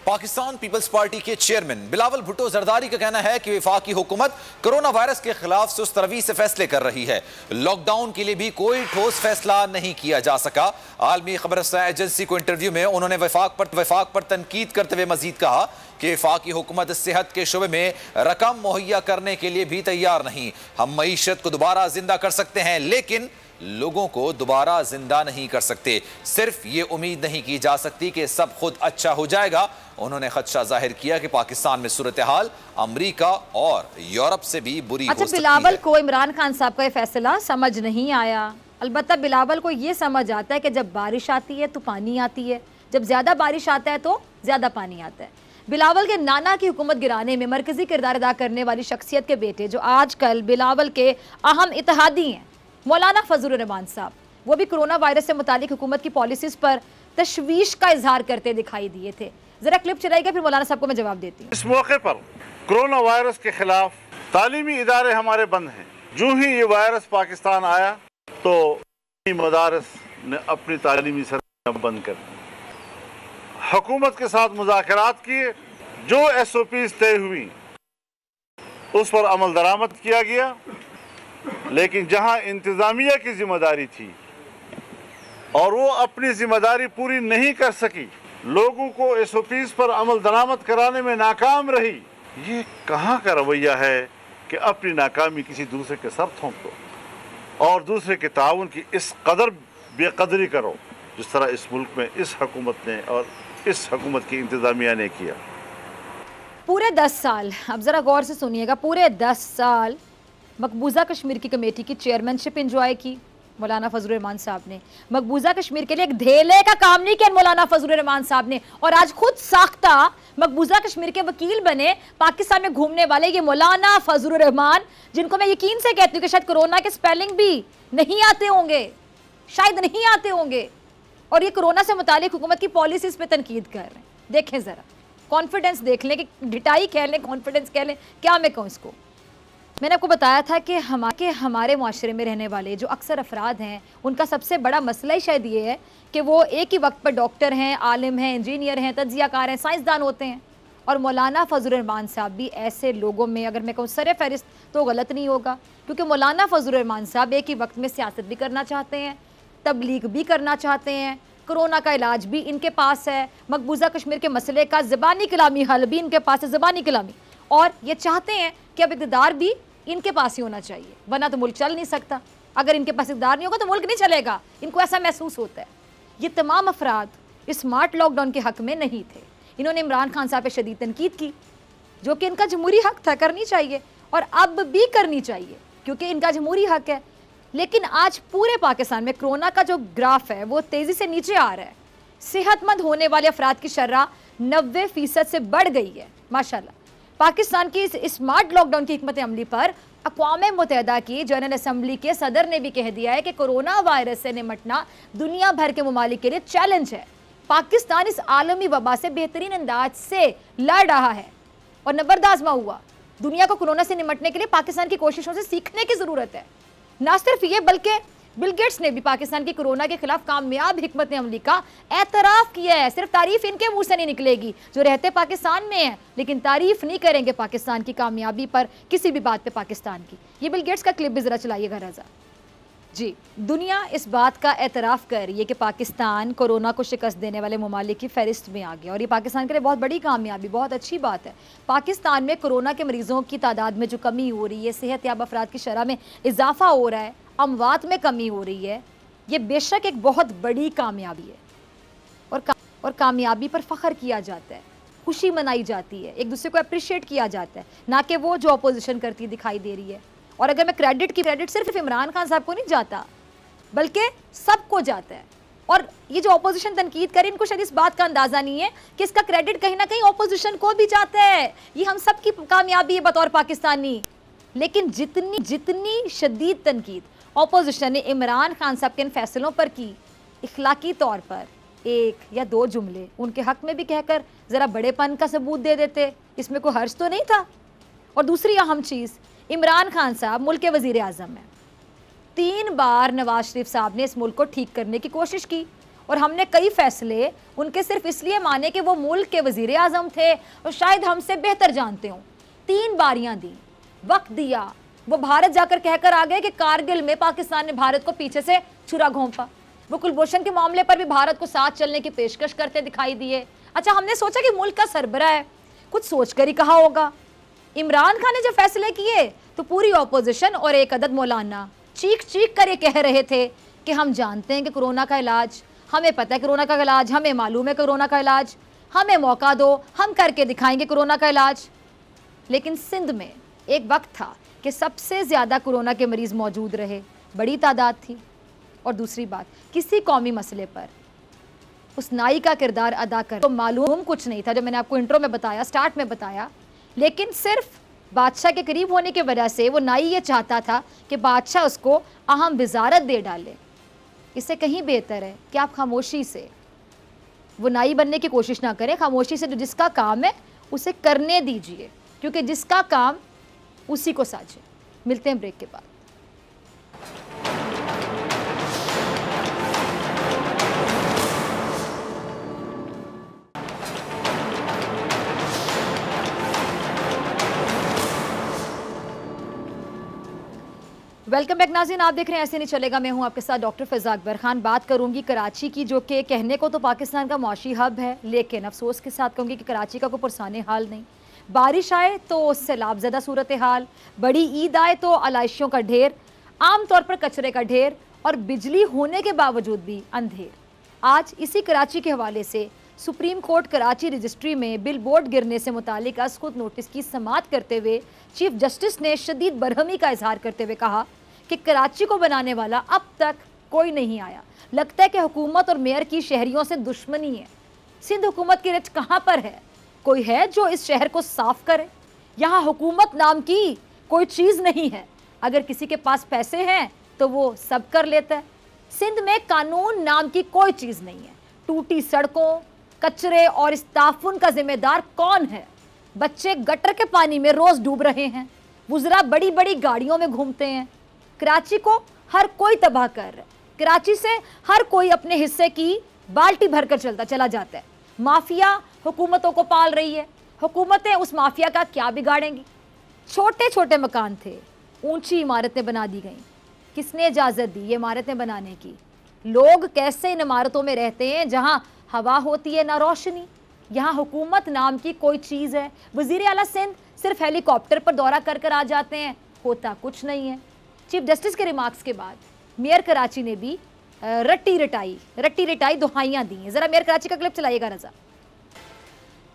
पाकिस्तान पीपल्स पार्टी के चेयरमैन बिलावल भुट्टो जरदारी का कहना है कि वफाकी हुकूमत कोरोना वायरस के खिलाफ सुस्त रवि से फैसले कर रही है। लॉकडाउन के लिए भी कोई ठोस फैसला नहीं किया जा सका। आलमी खबरसां एजेंसी को इंटरव्यू में उन्होंने वफाक पर तनकीद करते हुए मजीद कहा कि वफाकी हुकूमत सेहत के शुबे में रकम मुहैया करने के लिए भी तैयार नहीं। हम मईशत को दोबारा जिंदा कर सकते हैं, लेकिन लोगों को दोबारा जिंदा नहीं कर सकते। सिर्फ ये उम्मीद नहीं की जा सकती कि सब खुद अच्छा हो जाएगा। उन्होंने खदशा जाहिर किया कि पाकिस्तान में सूरत हाल अमरीका और यूरोप से भी बुरी हो सकती है। बिलावल को इमरान खान साहब का ये फैसला समझ नहीं आया। अलबत्ता बिलावल को ये समझ आता है कि जब बारिश आती है तो पानी आती है, जब ज्यादा बारिश आता है तो ज्यादा पानी आता है। बिलावल के नाना की हुकूमत गिराने में मरकजी किरदार अदा करने वाली शख्सियत के बेटे जो आजकल बिलावल के अहम इत्तेहादी हैं, मौलाना फजलुर रहमान साहब, वो भी कोरोना वायरस से मुतालिक हुकूमत की पॉलिसीज पर तशवीश का इजहार करते दिखाई दिए थे। जरा क्लिप चलाइएगा, फिर मौलाना साहब को मैं जवाब देती हूँ। इस मौके पर कोरोना वायरस के खिलाफ तालीमी इदारे हमारे बंद हैं। जो ही ये वायरस पाकिस्तान आया तो मदारस ने अपनी तालीमी सरगर्मियां बंद कर दी। हुकूमत के साथ मुज़ाकरात किए, जो SOPs तय हुई उस पर अमल दरामद किया गया, लेकिन जहां इंतजामिया की जिम्मेदारी थी और वो अपनी जिम्मेदारी पूरी नहीं कर सकी, लोगों को SOPs पर अमल दरामद कराने में नाकाम रही। ये कहाँ का रवैया है कि अपनी नाकामी किसी दूसरे के सर थोप दो और दूसरे के ताउन की इस कदर बेकदरी करो जिस तरह इस मुल्क में इस हुकूमत ने और इस हुकूमत की इंतजामिया ने किया। पूरे 10 साल, अब ज़रा गौर से सुनिएगा, पूरे 10 साल मकबूजा कश्मीर की कमेटी की चेयरमैनशिप इंजॉय की मौलाना फजलुर रहमान साहब ने। मकबूजा कश्मीर के लिए एक धेले का काम नहीं किया मौलाना फजलुर रहमान साहब ने, और आज खुद साख्ता मकबूजा कश्मीर के वकील बने पाकिस्तान में घूमने वाले ये मौलाना फजलुर रहमान, जिनको मैं यकीन से कहती हूँ कि शायद कोरोना के स्पेलिंग भी नहीं आते होंगे, शायद नहीं आते होंगे, और ये कोरोना से मुतालिक हुकूमत की पॉलिसीज पे तनकीद कर रहे हैं। देखें ज़रा, कॉन्फिडेंस देख लें, कि ढिटाई कह लें, कॉन्फिडेंस कह लें, क्या मैं कहूँ इसको। मैंने आपको बताया था कि हमारे माशरे में रहने वाले जो अक्सर अफराद हैं उनका सबसे बड़ा मसला ही शायद ये है कि वो एक ही वक्त पर डॉक्टर हैं, आलिम हैं, इंजीनियर हैं, तज्जियाकार हैं, साइंसदान होते हैं। और मौलाना फजलुर रहमान साहब भी ऐसे लोगों में, अगर मैं कहूँ सर फहरिस्त, तो गलत नहीं होगा, क्योंकि मौलाना फजलुर रहमान साहब एक ही वक्त में सियासत भी करना चाहते हैं, तबलीग भी करना चाहते हैं, कोरोना का इलाज भी इनके पास है, मकबूजा कश्मीर के मसले का ज़बानी कलामी हल भी इनके पास है, ज़बानी कलामी, और ये चाहते हैं कि अब इक़्तिदार भी इनके पास ही होना चाहिए, वरना तो मुल्क चल नहीं सकता। अगर इनके पास इक़्तिदार नहीं होगा तो मुल्क नहीं चलेगा, इनको ऐसा महसूस होता है। ये तमाम अफराद स्मार्ट लॉकडाउन के हक़ में नहीं थे। इन्होंने इमरान खान साहब पर शदीद तनकीद की, जो कि इनका जमहूरी हक़ था, करनी चाहिए और अब भी करनी चाहिए क्योंकि इनका जमहूरी हक़ है। लेकिन आज पूरे पाकिस्तान में कोरोना का जो ग्राफ है वो तेज़ी से नीचे आ रहा है। सेहतमंद होने वाले अफराद की शर्रा 90% से बढ़ गई है माशाल्लाह। पाकिस्तान की इस स्मार्ट लॉकडाउन की हिकमत अमली पर अक़वाम मुत्तहिदा की जनरल असम्बली के सदर ने भी कह दिया है कि कोरोना वायरस से निपटना दुनिया भर के ममालिक के लिए चैलेंज है। पाकिस्तान इस आलमी वबा से बेहतरीन अंदाज से लड़ रहा है और नबरदाज़मा हुआ। दुनिया को कोरोना से निपटने के लिए पाकिस्तान की कोशिशों से सीखने की ज़रूरत है। ना सिर्फ ये बल्कि बिल गेट्स ने भी पाकिस्तान की कोरोना के खिलाफ कामयाब हिकमत अमली का एतराफ़ किया है। सिर्फ तारीफ इनके मुंह से नहीं निकलेगी जो रहते पाकिस्तान में है, लेकिन तारीफ नहीं करेंगे पाकिस्तान की कामयाबी पर, किसी भी बात पे पाकिस्तान की। ये बिल गेट्स का क्लिप भी ज़रा चलाइएगा रजा जी। दुनिया इस बात का एतराफ़ कर रही है कि पाकिस्तान कोरोना को शिकस्त देने वाले ममालिक की फहरिस्त में आ गया और ये पाकिस्तान के लिए बहुत बड़ी कामयाबी, बहुत अच्छी बात है। पाकिस्तान में कोरोना के मरीज़ों की तादाद में जो कमी हो रही है, सेहतयाब अफराद की शरह में इजाफा हो रहा है, अमवात में कमी हो रही है, ये बेशक एक बहुत बड़ी कामयाबी है और कामयाबी पर फ़ख्र किया जाता है, खुशी मनाई जाती है, एक दूसरे को अप्रिशिएट किया जाता है, ना कि वो जो अपोजिशन करती दिखाई दे रही है। और अगर मैं क्रेडिट सिर्फ इमरान खान साहब को नहीं जाता बल्कि सबको जाता है। और ये जो अपोजिशन तनकीद करे, इनको शायद इस बात का अंदाज़ा नहीं है कि इसका क्रेडिट कहीं ना कहीं अपोजिशन को भी जाता है। ये हम सब की कामयाबी है बतौर पाकिस्तानी। लेकिन जितनी शदीद तनकीद अपोजिशन ने इमरान खान साहब के इन फैसलों पर की, इखलाकी तौर पर एक या दो जुमले उनके हक में भी कहकर ज़रा बड़ेपन का सबूत दे देते, इसमें कोई हर्ज तो नहीं था। और दूसरी अहम चीज़, इमरान खान साहब मुल्क के वज़ीर आज़म हैं। 3 बार नवाज शरीफ साहब ने इस मुल्क को ठीक करने की कोशिश की और हमने कई फैसले उनके सिर्फ इसलिए माने कि वो मुल्क के वज़ीर आज़म थे और शायद हमसे बेहतर जानते हों। 3 बारियां दी, वक्त दिया, वो भारत जाकर कहकर आ गए कि कारगिल में पाकिस्तान ने भारत को पीछे से छुरा घोंपा। वो कुलभूषण के मामले पर भी भारत को साथ चलने की पेशकश करते दिखाई दिए। अच्छा, हमने सोचा कि मुल्क का सरबरा है, कुछ सोचकर ही कहा होगा। इमरान खान ने जब फैसले किए तो पूरी ऑपोजिशन और एक अदद मौलाना चीख कर ये कह रहे थे कि हम जानते हैं कि कोरोना का इलाज, हमें पता है कोरोना का इलाज, हमें मालूम है कोरोना का इलाज, हमें मौका दो, हम करके दिखाएंगे कोरोना का इलाज। लेकिन सिंध में एक वक्त था कि सबसे ज़्यादा कोरोना के मरीज़ मौजूद रहे, बड़ी तादाद थी। और दूसरी बात, किसी कौमी मसले पर उस नाई का किरदार अदा कर तो मालूम कुछ नहीं था, जो मैंने आपको इंट्रो में बताया, स्टार्ट में बताया। लेकिन सिर्फ बादशाह के करीब होने की वजह से वो नाई ये चाहता था कि बादशाह उसको अहम वजारत दे डाले। इससे कहीं बेहतर है कि आप खामोशी से वो नाई बनने की कोशिश ना करें, खामोशी से जो जिसका काम है उसे करने दीजिए, क्योंकि जिसका काम उसी को साझे। मिलते हैं ब्रेक के बाद। वेलकम बैक नाज़रीन, आप देख रहे हैं ऐसे नहीं चलेगा। मैं हूं आपके साथ डॉक्टर फ़िज़ा अकबर खान। बात करूंगी कराची की, जो कि कहने को तो पाकिस्तान का मौशी हब है, लेकिन अफसोस के साथ कहूँगी कि कराची का कोई पुरसाने हाल नहीं। बारिश आए तो सैलाब ज़दा सूरत हाल, बड़ी ईद आए तो आलाइशियों का ढेर, आम तौर पर कचरे का ढेर और बिजली होने के बावजूद भी अंधेर। आज इसी कराची के हवाले से सुप्रीम कोर्ट कराची रजिस्ट्री में बिल बोर्ड गिरने से मुतालिक अस्कुत नोटिस की समाअत करते हुए चीफ जस्टिस ने शदीद बरहमी का इजहार करते हुए कहा कि कराची को बनाने वाला अब तक कोई नहीं आया। लगता है कि हुकूमत और मेयर की शहरियों से दुश्मनी है। सिंध हुकूमत की रिच कहाँ पर है? कोई है जो इस शहर को साफ करे? यहाँ हुकूमत नाम की कोई चीज़ नहीं है। अगर किसी के पास पैसे हैं तो वो सब कर लेता है। सिंध में कानून नाम की कोई चीज़ नहीं है। टूटी सड़कों, कचरे और इस ताफुन का जिम्मेदार कौन है? बच्चे गटर के पानी में रोज डूब रहे हैं, वुज़रा बड़ी बड़ी गाड़ियों में घूमते हैं। कराची को हर कोई तबाह कर रहा है। कराची से हर कोई अपने हिस्से की बाल्टी भरकर चला जाता है। माफिया हुकूमतों को पाल रही है, हुकूमतें उस माफिया का क्या बिगाड़ेंगी? छोटे छोटे मकान थे, ऊंची इमारतें बना दी गई। किसने इजाज़त दी ये इमारतें बनाने की? लोग कैसे इन इमारतों में रहते हैं जहां हवा होती है ना रोशनी? यहाँ हुकूमत नाम की कोई चीज़ है? वज़ीर आला सिंध सिर्फ हेलीकॉप्टर पर दौरा कर आ जाते हैं, होता कुछ नहीं है। चीफ जस्टिस के रिमार्क्स के बाद मेयर कराची ने भी रट्टी रटाई दुहाइयाँ दी हैं। ज़रा मेयर कराची का क्लिप चलाइएगा रजा।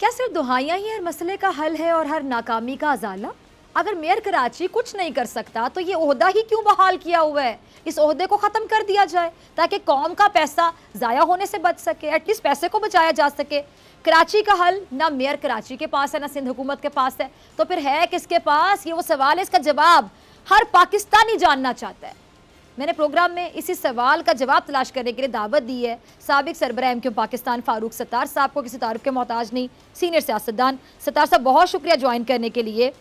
क्या सिर्फ दुहाइयाँ ही हर मसले का हल है और हर नाकामी का अजाला? अगर मेयर कराची कुछ नहीं कर सकता तो ये ओहदा ही क्यों बहाल किया हुआ है? इस ओहदे को ख़त्म कर दिया जाए ताकि कौम का पैसा ज़ाया होने से बच सके, एटलीस्ट पैसे को बचाया जा सके। कराची का हल ना मेयर कराची के पास है ना सिंध हुकूमत के पास है, तो फिर है किसके पास? ये वो सवाल है, इसका जवाब हर पाकिस्तानी जानना चाहता है। मैंने प्रोग्राम में इसी सवाल का जवाब तलाश करने के लिए दावत दी है साबिक सरबराह एमक्यूएम पाकिस्तान फारूक सत्तार साहब को। किसी तारुफ के मोहताज नहीं, सीनियर सियासतदान। सत्तार साहब बहुत शुक्रिया ज्वाइन करने के लिए।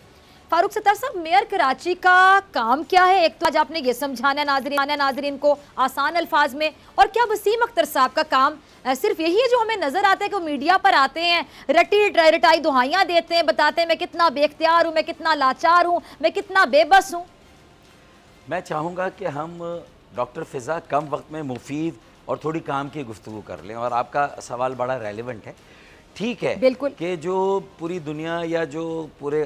फारूक सत्तार साहब, मेयर कराची का काम क्या है? एक तो आज आपने ये समझाना नाजरीन को आसान अल्फाज में, और क्या वसीम अख्तर साहब का काम सिर्फ यही है जो हमें नजर आता है कि वो मीडिया पर आते हैं, रटाई दुहाइयाँ देते हैं, बताते हैं मैं कितना बेख्तियार हूँ, मैं कितना लाचार हूँ, मैं कितना बेबस हूँ? मैं चाहूँगा कि हम डॉक्टर फ़िज़ा कम वक्त में मुफीद और थोड़ी काम की गुफ्तगू कर लें, और आपका सवाल बड़ा रेलेवेंट है। ठीक है बिल्कुल कि जो पूरी दुनिया या जो पूरे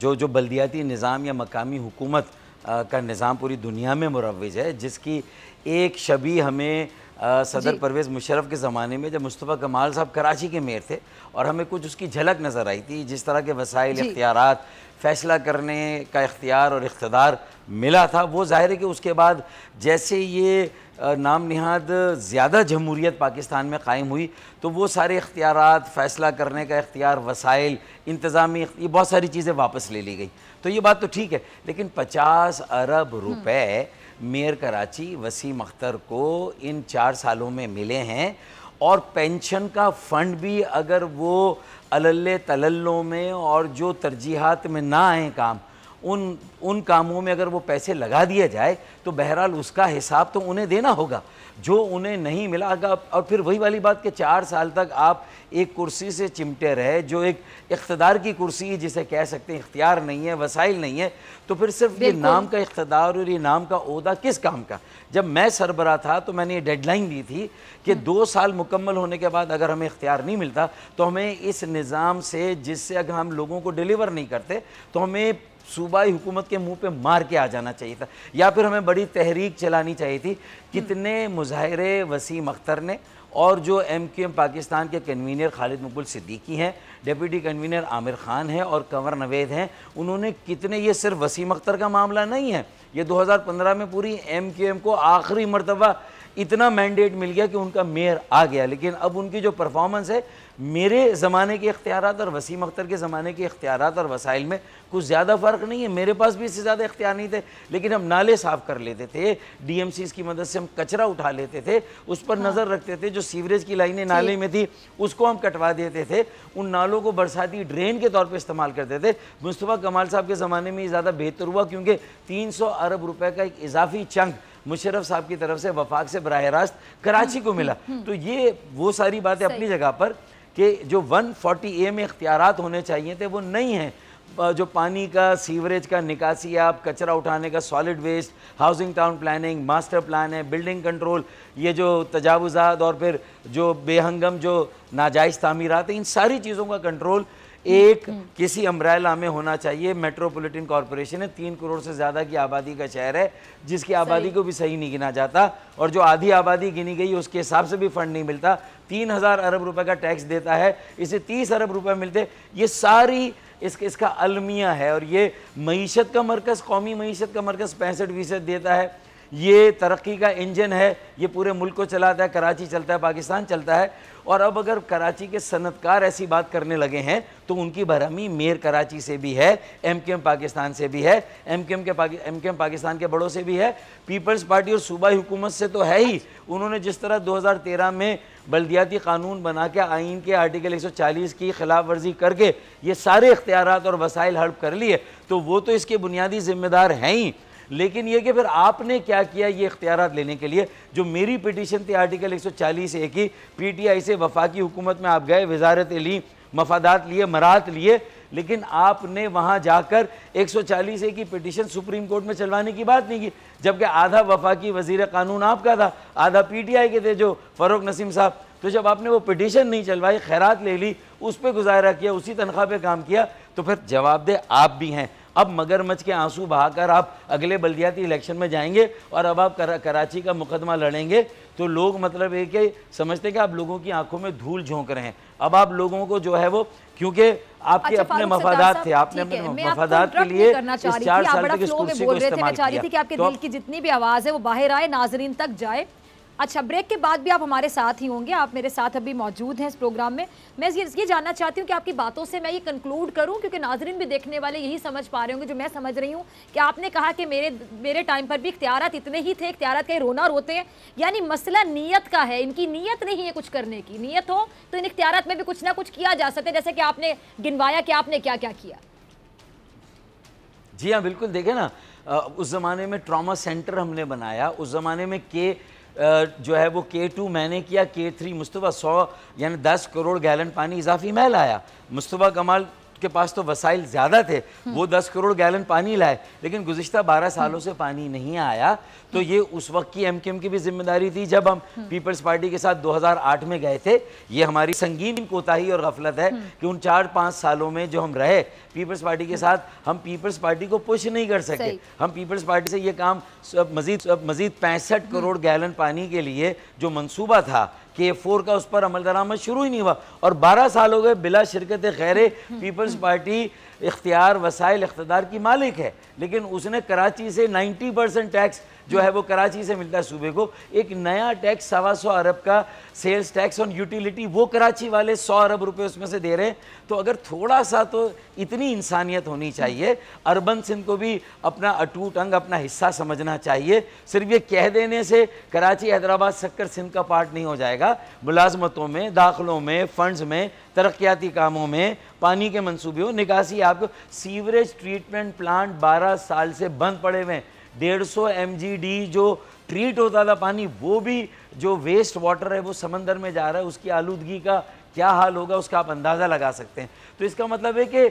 जो बल्दियाती निज़ाम या मकामी हुकूमत का निज़ाम पूरी दुनिया में मुरव्वज है, जिसकी एक शबी हमें सदर परवेज़ मुशर्रफ के ज़माने में जब मुस्तफ़ा कमाल साहब कराची के मेयर थे और हमें कुछ उसकी झलक नज़र आई थी, जिस तरह के वसाइल, इख्तियारात, फ़ैसला करने का इख्तियार और इख्तिदार मिला था, वो ज़ाहिर है कि उसके बाद जैसे ये नाम निहाद ज़्यादा जमहूरियत पाकिस्तान में कायम हुई तो वो सारे इख्तियारात, फ़ैसला करने का इख्तियार, वसाइल, इंतज़ामी, ये बहुत सारी चीज़ें वापस ले ली गई। तो ये बात तो ठीक है, लेकिन 50 अरब रुपए मेयर कराची वसीम अख्तर को इन 4 सालों में मिले हैं, और पेंशन का फ़ंड भी अगर वो अलल्ले तलल्लों में और जो तरजीहात में ना आए काम, उन कामों में अगर वो पैसे लगा दिया जाए तो बहरहाल उसका हिसाब तो उन्हें देना होगा जो उन्हें नहीं मिला। और फिर वही वाली बात कि 4 साल तक आप एक कुर्सी से चिमटे रहे, जो एक इख्तिदार की कुर्सी जिसे कह सकते हैं, इख्तियार नहीं है, वसाइल नहीं है, तो फिर सिर्फ ये नाम का इख्तिदार और ये नाम का ओहदा किस काम का? जब मैं सरबराह था तो मैंने ये डेडलाइन दी थी कि 2 साल मुकम्मल होने के बाद अगर हमें इख्तियार नहीं मिलता तो हमें इस निज़ाम से, जिससे अगर हम लोगों को डिलीवर नहीं करते तो हमें सूबाई हुकूमत के मुंह पे मार के आ जाना चाहिए था, या फिर हमें बड़ी तहरीक चलानी चाहिए थी। कितने मुजाहिरे वसीम अख्तर ने, और जो एमक्यूएम पाकिस्तान के कन्वीनर खालिद मकबूल सिद्दीकी हैं, डिप्टी कन्वीनर आमिर खान हैं और कंवर नवेद हैं, उन्होंने कितने, ये सिर्फ वसीम अख्तर का मामला नहीं है, ये 2015 में पूरी एमक्यूएम को आखिरी मरतबा इतना मैंडेट मिल गया कि उनका मेयर आ गया, लेकिन अब उनकी जो परफॉर्मेंस है मेरे ज़माने के इख्तियारात और वसीम अख्तर के ज़माने के इख्तियारात और वसाइल में कुछ ज़्यादा फ़र्क नहीं है। मेरे पास भी इससे ज़्यादा इख्तियार नहीं थे, लेकिन हम नाले साफ़ कर लेते थे, DMCs की मदद से हम कचरा उठा लेते थे, उस पर नज़र रखते थे, जो सीवरेज की लाइनें नाले में थी उसको हम कटवा देते थे, उन नालों को बरसाती ड्रेन के तौर पर इस्तेमाल करते थे। मुस्तफ़ा कमाल साहब के ज़माने में ये ज़्यादा बेहतर हुआ क्योंकि 300 अरब रुपये का एक इजाफी चंक मुशर्रफ साहब की तरफ से वफाक से बराह रास्त कराची को मिला। तो ये वो सारी बातें अपनी जगह पर कि जो 140A में इख्तियारात होने चाहिए थे वो नहीं हैं। जो पानी का, सीवरेज का, निकासी, आप कचरा उठाने का, solid waste, housing town planning, master plan है, बिल्डिंग कंट्रोल, ये जो तजावुज़ात और फिर जो बेहंगम जो नाजायज़ तामीरात हैं, इन सारी चीज़ों का कंट्रोल एक किसी अम्ब्रेला में होना चाहिए। मेट्रोपॉलिटन कॉरपोरेशन है, 3 करोड़ से ज़्यादा की आबादी का शहर है, जिसकी आबादी को भी सही नहीं गिना जाता, और जो आधी आबादी गिनी गई उसके हिसाब से भी फंड नहीं मिलता। 3000 अरब रुपए का टैक्स देता है, इसे 30 अरब रुपए मिलते। ये सारी इसका अलमिया है, और ये मईशत का मरकज़, कौमी मईशत का मरकज़ 65% देता है, ये तरक्की का इंजन है, ये पूरे मुल्क को चलाता है, कराची चलता है, पाकिस्तान चलता है। और अब अगर कराची के सनतकार ऐसी बात करने लगे हैं तो उनकी भरहमी मेयर कराची से भी है, एमक्यूएम पाकिस्तान से भी है, एमक्यूएम पाकिस्तान के बड़ों से भी है, पीपल्स पार्टी और सूबाई हुकूमत से तो है ही। उन्होंने जिस तरह 2013 में बल्दियाती कानून बना के आइन के आर्टिकल 140 की खिलाफ वर्जी करके ये सारे इख्तियारात और वसाइल हड़प कर लिए, तो वो तो इसके बुनियादी जिम्मेदार हैं ही। लेकिन ये कि फिर आपने क्या किया ये इख्तियारात लेने के लिए? जो मेरी पिटीशन थी आर्टिकल 140A की, PTI से वफाकी हुकूमत में आप गए, वजारत ली, मफादात लिए, मराहत लिए, लेकिन आपने वहाँ जाकर 140A की पिटीशन सुप्रीम कोर्ट में चलवाने की बात नहीं की, जबकि आधा वफाकी वजीर कानून आपका था, आधा PTI के थे जो फ़ारूक नसीम साहब। तो जब आपने वो पिटीशन नहीं चलवाई, खैरात ले ली, उस पर गुजारा किया, उसी तनख्वाह पे काम किया, तो फिर जवाबदेह आप भी हैं। अब मगरमच्छ के आंसू बहाकर आप अगले बल्दियाती इलेक्शन में जाएंगे और अब आप कराची का मुकदमा लड़ेंगे, तो लोग मतलब एक ही समझते हैं कि आप लोगों की आंखों में धूल झोंक रहे हैं। अब आप लोगों को जो है वो, क्योंकि आपके अपने मफादात थे, आपने अपने मफादात के लिए इस 4 साल तक इस कुर्सी को इस्तेमाल किया। कि आपके दिल की जितनी भी आवाज़ है वो बाहर आए, नाजरीन तक जाए। अच्छा, ब्रेक के बाद भी आप हमारे साथ ही होंगे, आप मेरे साथ अभी मौजूद हैं इस प्रोग्राम में। मैं ये जानना चाहती हूँ कि आपकी बातों से मैं ये कंक्लूड करूँ, क्योंकि नाजरीन भी देखने वाले यही समझ पा रहे होंगे जो मैं समझ रही हूँ, कि आपने कहा कि मेरे टाइम पर भी इख्तियारात इतने ही थे, इख्तियारात के रोना रोते हैं, यानी मसला नीयत का है, इनकी नीयत नहीं है कुछ करने की। नीयत हो तो इन इख्तियारात में भी कुछ ना कुछ किया जा सकता है, जैसे कि आपने गिनवाया कि आपने क्या क्या किया। जी हाँ, बिल्कुल। देखें ना, उस ज़माने में ट्रॉमा सेंटर हमने बनाया, उस ज़माने में जो है वो K2 मैंने किया, K3 मुस्तफ़ा 100 यानी 10 करोड़ गैलन पानी इजाफी मैं लाया। मुस्तफ़ा कमाल के पास तो वसाइल ज़्यादा थे, वो 10 करोड़ गैलन पानी लाए, लेकिन गुज़िश्ता 12 सालों से पानी नहीं आया। तो ये उस वक्त की MKM की भी जिम्मेदारी थी जब हम पीपल्स पार्टी के साथ 2008 में गए थे। ये हमारी संगीन कोताही और गफलत है कि उन 4-5 सालों में जो हम रहे पीपल्स पार्टी के साथ, हम पीपल्स पार्टी को पुश नहीं कर सके। हम पीपल्स पार्टी से ये काम मजीद 65 करोड़ गैलन पानी के लिए जो मंसूबा था K4 का, उस पर अमल दरामद शुरू ही नहीं हुआ, और 12 साल हो गए बिला शिरकत खैरे। पीपल्स पार्टी इख्तियार, वसाइल, इख्तिदार की मालिक है, लेकिन उसने कराची से 90% टैक्स जो है वो कराची से मिलता है सूबे को। एक नया टैक्स 125 अरब का सेल्स टैक्स ऑन यूटिलिटी, वो कराची वाले 100 अरब रुपए उसमें से दे रहे हैं। तो अगर थोड़ा सा तो इतनी इंसानियत होनी चाहिए, अर्बन सिंध को भी अपना अटूट अंग, अपना हिस्सा समझना चाहिए। सिर्फ ये कह देने से कराची, हैदराबाद, सक्कर सिंध का पार्ट नहीं हो जाएगा। मुलाजमतों में, दाखिलों में, फंड्स में, तरक्याती कामों में, पानी के मंसूबे हो, निकासी। आपको सीवरेज ट्रीटमेंट प्लांट 12 साल से बंद पड़े हुए हैं। 150 MGD जो ट्रीट होता था पानी, वो भी जो वेस्ट वाटर है वो समंदर में जा रहा है। उसकी आलूदगी का क्या हाल होगा उसका आप अंदाज़ा लगा सकते हैं। तो इसका मतलब है कि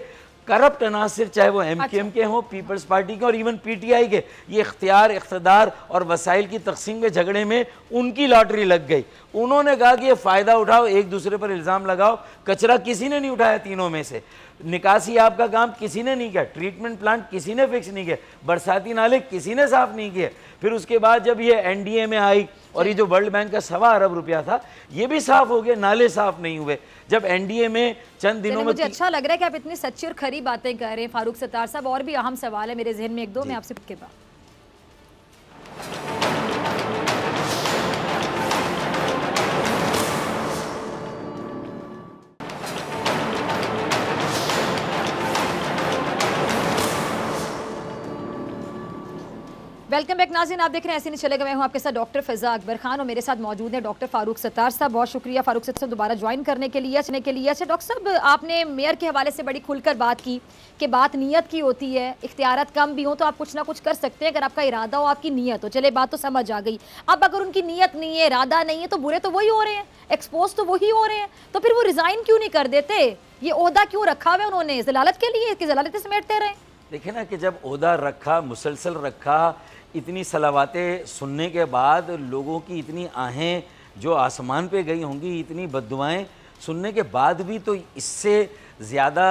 करप्ट अनासिर, चाहे वो MKM के हों, पीपल्स पार्टी के और इवन PTI के, ये इख्तियार, इख्तिदार और वसाइल की तकसीम के झगड़े में उनकी लॉटरी लग गई। उन्होंने कहा कि ये फ़ायदा उठाओ, एक दूसरे पर इल्ज़ाम लगाओ। कचरा किसी ने नहीं उठाया तीनों में से। निकासी आपका काम किसी ने नहीं किया, ट्रीटमेंट प्लांट किसी ने फिक्स नहीं किया, बरसाती नाले किसी ने साफ़ नहीं किए। फिर उसके बाद जब ये NDA में आई और ये जो वर्ल्ड बैंक का 1.25 अरब रुपया था, ये भी साफ़ हो गया, नाले साफ़ नहीं हुए। जब NDA में चंद दिनों में, मुझे अच्छा लग रहा है कि आप इतनी सच्ची और खरी बातें कर रहे हैं फारूक सत्तार साहब। और भी अहम सवाल है मेरे जहन में, एक दो मैं आपसे के बाद। वेलकम बैक नाज़रीन, आप देख रहे हैं ऐसे नहीं चलेगा। मैं हूं आपके साथ डॉक्टर फ़िज़ा अकबर खान और मेरे साथ मौजूद हैं डॉक्टर फारूक सत्तार साहब। बहुत शुक्रिया फारूक सत्तार साहब दोबारा ज्वाइन करने के लिए। अच्छा डॉक्टर साहब, आपने मेयर के हवाले से बड़ी खुलकर बात की कि बात नीयत की होती है। इख्तियारात कम भी हो तो आप कुछ ना कुछ कर सकते हैं अगर आपका इरादा हो, आपकी नीयत हो। चले, बात तो समझ आ गई। अब अगर उनकी नीयत नहीं है, इरादा नहीं है, तो बुरे तो वही हो रहे हैं, एक्सपोज तो वही हो रहे हैं। तो फिर वो रिज़ाइन क्यों नहीं कर देते? ये ओहदा क्यों रखा हुआ है उन्होंने? जलालत के लिए कि जलालत समेटते रहे? देखिए ना कि जब ओहदा रखा, मुसलसल रखा, इतनी सलावातें सुनने के बाद, लोगों की इतनी आहें जो आसमान पे गई होंगी, इतनी बद्दुआएं सुनने के बाद भी, तो इससे ज़्यादा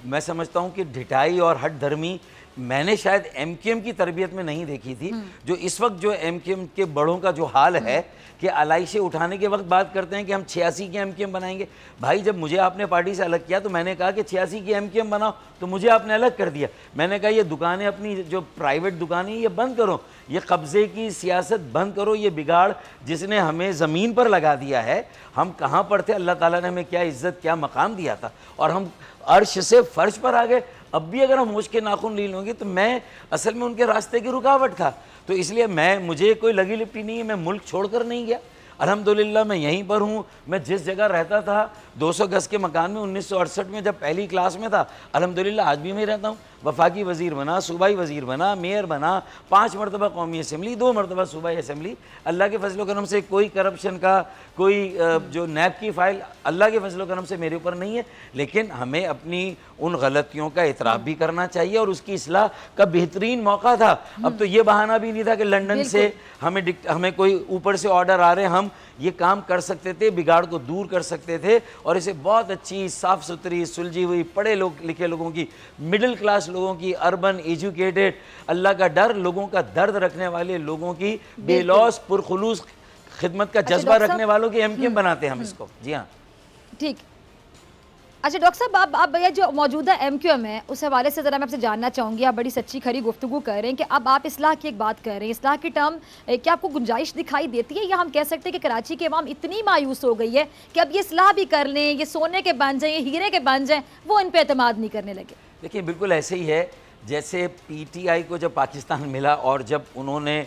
मैं समझता हूँ कि ढिठाई और हट धर्मी मैंने शायद MKM की तरबियत में नहीं देखी थी। जो इस वक्त जो MKM के बड़ों का जो हाल है कि अलाइशे उठाने के वक्त बात करते हैं कि हम 86 की MKM बनाएंगे। भाई, जब मुझे आपने पार्टी से अलग किया तो मैंने कहा कि 86 की MKM बनाओ, तो मुझे आपने अलग कर दिया। मैंने कहा ये दुकानें, अपनी जो प्राइवेट दुकानें, ये बंद करो, ये कब्ज़े की सियासत बंद करो, ये बिगाड़ जिसने हमें ज़मीन पर लगा दिया है। हम कहाँ पर थे, अल्लाह ताला ने हमें क्या इज़्ज़त, क्या मकाम दिया था, और हम अर्श से फ़र्श पर आ गए। अब भी अगर हम होश के नाखून ली लूँगी तो मैं असल में उनके रास्ते की रुकावट था। तो इसलिए मुझे कोई लगी लिपटी नहीं है, मैं मुल्क छोड़कर नहीं गया। अल्हम्दुलिल्लाह मैं यहीं पर हूँ। मैं जिस जगह रहता था 200 गज़ के मकान में 1968 में जब पहली क्लास में था, अल्हम्दुलिल्लाह आज भी मैं रहता हूँ। वफाकी वज़ीर बना, सूबाई वज़ीर बना, मेयर बना, 5 मरतबा कौमी असम्बली, 2 मरतबा सूबाई असम्बली। अल्लाह के फजल करम से कोई करप्शन का, कोई जो नैब की फ़ाइल अल्लाह के फजल करम से मेरे ऊपर नहीं है। लेकिन हमें अपनी उन गलतियों का इतराफ़ भी करना चाहिए और उसकी इस्लाह का बेहतरीन मौका था। अब तो ये बहाना भी नहीं था कि लंदन से हमें कोई ऊपर से ऑर्डर आ रहे, हम ये काम कर सकते थे, बिगाड़ को दूर कर सकते थे और इसे बहुत अच्छी, साफ़ सुथरी, सुलझी हुई, पढ़े लिखे लोगों की, मिडिल क्लास लोगों की, अर्बन एजुकेटेड, अल्लाह का डर, लोगों का दर्द रखने वाले लोगों की, बेलौस पुरखुलूस खिदमत का जज्बा रखने वालों की MKM बनाते हैं हम इसको। जी हाँ, ठीक। अच्छा डॉक्टर साहब, आप भैया जो मौजूदा MQM है उस हवाले से ज़रा मैं आपसे जानना चाहूँगी। आप बड़ी सच्ची खरी गुफ्तगू कर रहे हैं कि अब आप इस्लाह की एक बात कर रहे हैं, इस्लाह की टर्म क्या आपको गुंजाइश दिखाई देती है, या हम कह सकते हैं कि कराची की अवाम इतनी मायूस हो गई है कि अब ये इस्लाह भी कर लें, ये सोने के बन जाएँ, ये हीरे के बन जाएँ, वो इन पर एतमाद नहीं करने लगे? देखिए बिल्कुल ऐसे ही है जैसे PTI को जब पाकिस्तान मिला और जब उन्होंने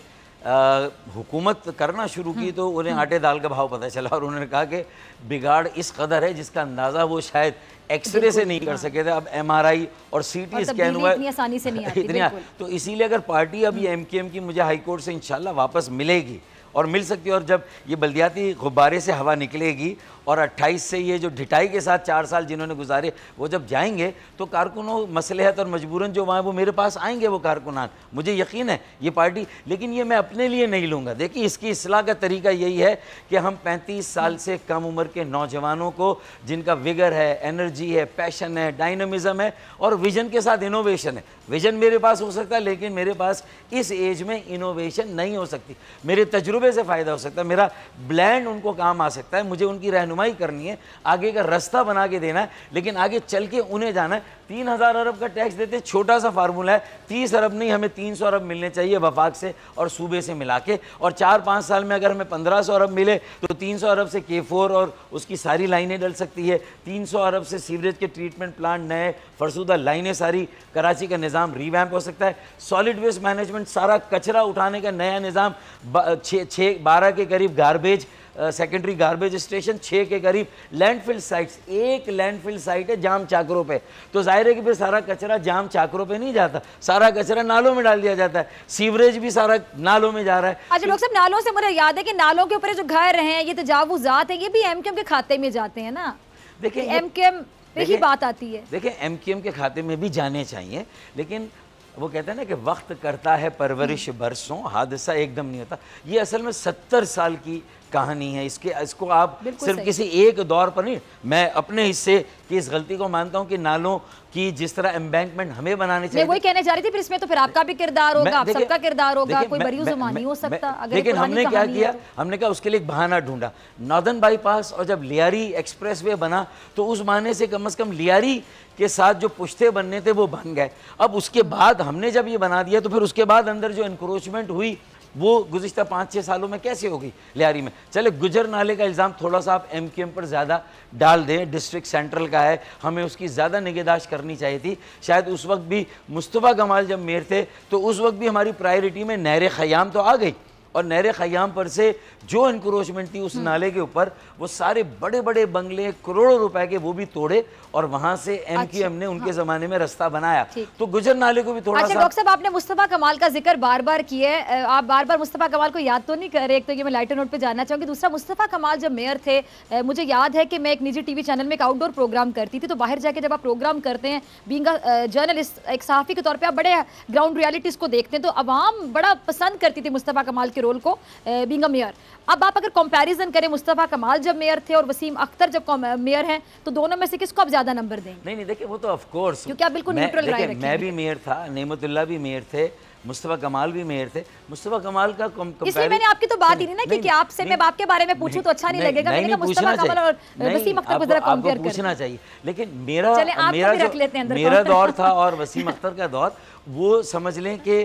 हुकूमत करना शुरू की तो उन्हें आटे दाल का भाव पता चला और उन्होंने कहा कि बिगाड़ इस कदर है जिसका अंदाज़ा वो शायद एक्सरे से नहीं कर सके थे, अब MRI और CT स्कैन हुआ इतनी आसानी से नहीं आती। तो इसीलिए अगर पार्टी अब ये MQM की मुझे हाई कोर्ट से इंशाल्लाह वापस मिलेगी और मिल सकती है, और जब ये बल्दियाती गुब्बारे से हवा निकलेगी और 28 से ये जो ढिठाई के साथ 4 साल जिन्होंने गुजारे वो जब जाएंगे तो कारकुनों मसलहत और मजबूरन जो वहाँ वो मेरे पास आएंगे वो कारकुनान, मुझे यकीन है ये पार्टी। लेकिन ये मैं अपने लिए नहीं लूँगा। देखिए इसकी इस्लाह का तरीका यही है कि हम 35 साल से कम उम्र के नौजवानों को जिनका विगर है, एनर्जी है, पैशन है, डायनामिज़म है और विजन के साथ इनोवेशन है। विजन मेरे पास हो सकता है लेकिन मेरे पास इस एज में इनोवेशन नहीं हो सकती, मेरे तजुर्बे से फ़ायदा हो सकता है, मेरा ब्लैंड उनको काम आ सकता है, मुझे उनकी रहनुमाई करनी है, आगे का रास्ता बना के देना है, लेकिन आगे चल के उन्हें जाना है। 3000 अरब का टैक्स देते, छोटा सा फार्मूला है, 30 अरब नहीं हमें 300 अरब मिलने चाहिए वफाक से और सूबे से मिला के, और 4-5 साल में अगर हमें 1500 अरब मिले तो 300 अरब से K4 और उसकी सारी लाइनें डल सकती है, 300 अरब से सीवरेज के ट्रीटमेंट प्लांट, नए फरसुदा लाइनें, सारी कराची का निज़ाम रिवैम्प हो सकता है, सॉलिड वेस्ट मैनेजमेंट, सारा कचरा उठाने का नया निज़ाम, 12 के करीब गार्बेज सेकेंडरी गार्बेज स्टेशन, 6 के करीब लैंडफिल साइट्स। एक लैंडफिल साइट है जाम चाकरों पे, तो जाहिर है कि फिर सारा कचरा जाम चाकरों पे नहीं जाता, सारा कचरा नालों में डाल दिया जाता है, सीवरेज भी सारा नालों में जा रहा है। अच्छा डॉक्टर साहब, नालों से मुझे याद है कि नालों के ऊपर जो घर हैं, ये तजावुजात हैं, ये भी MQM के खाते में जाते हैं ना। देखिए MQM पे ही बात आती है। देखिए MQM के खाते में भी जाने चाहिए, लेकिन वो कहते हैं ना कि वक्त करता है परवरिश बरसों, हादसा एकदम नहीं होता। ये असल में 70 साल की कहानी है, इसको आप सिर्फ किसी एक दौर पर नहीं, मैं अपने हिस्से की इस गलती को मानता हूँ कि नालों की जिस तरह एम्बैंकमेंट हमें बनाने चाहिए, वही कहने जा रही थी, फिर इसमें तो फिर आपका भी किरदार होगा, आप सबका किरदार होगा, कोई बरीउज़ुमा नहीं हो सकता। लेकिन हमने क्या किया, हमने कहा उसके लिए एक बहाना ढूंढा, नॉर्दर्न बाईपास, और जब लियारी एक्सप्रेसवे बना तो उस बहाने से कम से कम लियारी के साथ जो पुश्ते बनने थे वो बन गए। अब उसके बाद हमने जब ये बना दिया तो फिर उसके बाद अंदर जो इंक्रोचमेंट हुई वो गुज़िश्ता 5-6 सालों में कैसे होगी लियारी में। चले गुजर नाले का इल्ज़ाम थोड़ा सा आप MQM पर ज़्यादा डाल दें, डिस्ट्रिक्ट सेंट्रल का है, हमें उसकी ज़्यादा निगहदाश्त करनी चाहिए थी। शायद उस वक्त भी मुस्तफ़ा कमाल जब मेयर थे तो उस वक्त भी हमारी प्रायोरिटी में नहर ख़याम तो आ गई, और नहर ख़याम पर से जो इंक्रोचमेंट थी उस नाले के ऊपर, वो सारे बड़े बड़े बंगले करोड़ों रुपए के वो भी तोड़े और वहां से MQM ने उनके ज़माने में रास्ता बनाया। तो गुजर नाले को भी थोड़ा सा। डॉक्टर साहब, आपने मुस्तफ़ा कमाल का जिक्र बार बार किया है, आप बार बार मुस्तफ़ा कमाल को याद तो नहीं कर रहे, एक तो ये मैं लाइटर नोट पे जानना चाहूँगी। दूसरा, मुस्तफ़ा कमाल जब मेयर थे, मुझे याद है कि मैं एक निजी TV चैनल में एक आउटडोर प्रोग्राम करती थी, तो बाहर जाके जब आप प्रोग्राम करते हैं, बीइंग जर्नलिस्ट, एक सहाफ़ी के तौर पर आप बड़े ग्राउंड रियलिटीज़ को देखते हैं, तो अवाम बड़ा पसंद करती थी मुस्तफ़ा कमाल के रोल को बीइंग अ मेयर। अब आप अगर कंपैरिजन करें, मुस्तफ़ा कमाल जब मेयर थे और वसीम अख्तर जब मेयर हैं, तो दोनों में से किसको आप ज्यादा नंबर देंगे? नहीं देखिए वो तो ऑफ कोर्स, क्योंकि आप बिल्कुल न्यूट्रल राय रखेंगे। मैं भी मेयर था, नेमतुल्लाह भी मेयर थे, मुस्तफ़ा कमाल भी मेयर थे। मुस्तफ़ा कमाल का इसलिए मैंने आपकी तो बात ही नहीं ना कि आपसे मैं आपके बारे में पूछूं तो अच्छा नहीं लगेगा, मैंने कहा मुस्तफ़ा कमाल और वसीम अख्तर को जरा कंपेयर करें। पूछना चाहिए, लेकिन मेरा दौर था और वसीम अख्तर का दौर, वो समझ लें कि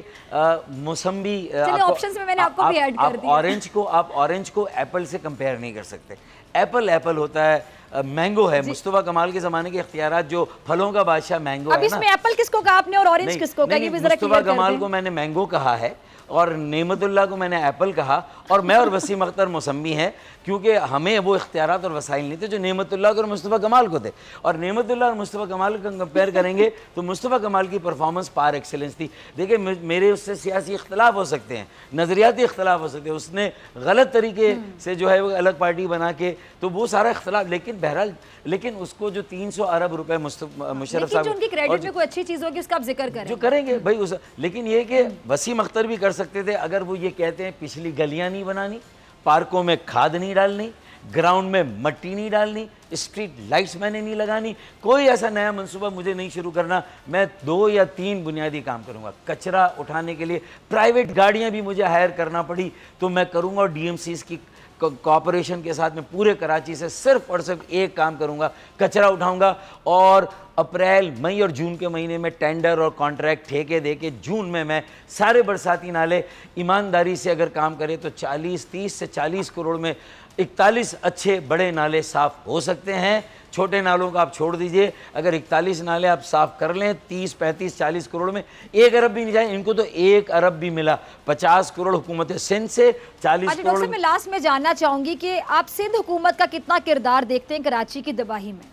मौसम्बी, ऑप्शंस में मैंने आपको भी ऐड कर दिया। आप ऑरेंज को एप्पल से कंपेयर नहीं कर सकते। एप्पल होता है, मैंगो है, मुस्तफ़ा कमाल के ज़माने के इख्तियारात जो फलों का बादशाह मैंगो है ना। इसमें एप्पल किसको कहा आपने और ऑरेंज किसको कहा? ये भी जरा मुस्तफ़ा कमाल को मैंने मैंगो कहा है और नेमतुल्लाह को मैंने एप्पल कहा, और मैं और वसीम अख्तर मौसम्बी हैं, क्योंकि हमें वो इख्तियारात और वसाइल नहीं थे जो नेमतुल्लाह और मुस्तफ़ा कमाल को थे। और नेमतुल्लाह और मुस्तफ़ा कमाल को कंपेयर करेंगे तो मुस्तफ़ा कमाल की परफॉर्मेंस पार एक्सेलेंस थी। देखिए मेरे उससे सियासी इख्तलाफ हो सकते हैं, नज़रियाती इख्तलाफ हो सकते हैं, उसने गलत तरीके से जो है वो अलग पार्टी बना के, तो वो सारा इख्तलाफ, लेकिन बहरहाल लेकिन उसको जो 300 अरब रुपए मुशर्रफ साहब उनकी क्रेडिट में कोई अच्छी चीज़ होगी उसका आप जिक्र करें, जो करेंगे भाई उस, लेकिन ये कि वसीम अख्तर भी कर सकते थे अगर वो ये कहते हैं पिछली गलियां नहीं बनानी, पार्कों में खाद नहीं डालनी, ग्राउंड में मट्टी नहीं डालनी, स्ट्रीट लाइट्स मैंने नहीं लगानी, कोई ऐसा नया मंसूबा मुझे नहीं शुरू करना। मैं 2 या 3 बुनियादी काम करूँगा। कचरा उठाने के लिए प्राइवेट गाड़ियाँ भी मुझे हायर करना पड़ी तो मैं करूँगा, और DMCs की कॉर्पोरेशन के साथ मैं पूरे कराची से सिर्फ और सिर्फ एक काम करूंगा, कचरा उठाऊंगा। और अप्रैल, मई और जून के महीने में टेंडर और कॉन्ट्रैक्ट ठेके दे के जून में मैं सारे बरसाती नाले ईमानदारी से अगर काम करें तो 30 से 40 करोड़ में 41 अच्छे बड़े नाले साफ हो सकते हैं। छोटे नालों का आप छोड़ दीजिए, अगर 41 नाले आप साफ कर लें 30, 35, 40 करोड़ में 1 अरब भी नहीं जाए। इनको तो 1 अरब भी मिला, 50 करोड़ हुकूमत सिंध से, 40 करोड़। डॉक्टर, मैं लास्ट में जानना चाहूंगी कि आप सिंध हुकूमत का कितना किरदार देखते हैं कराची की तबाही में?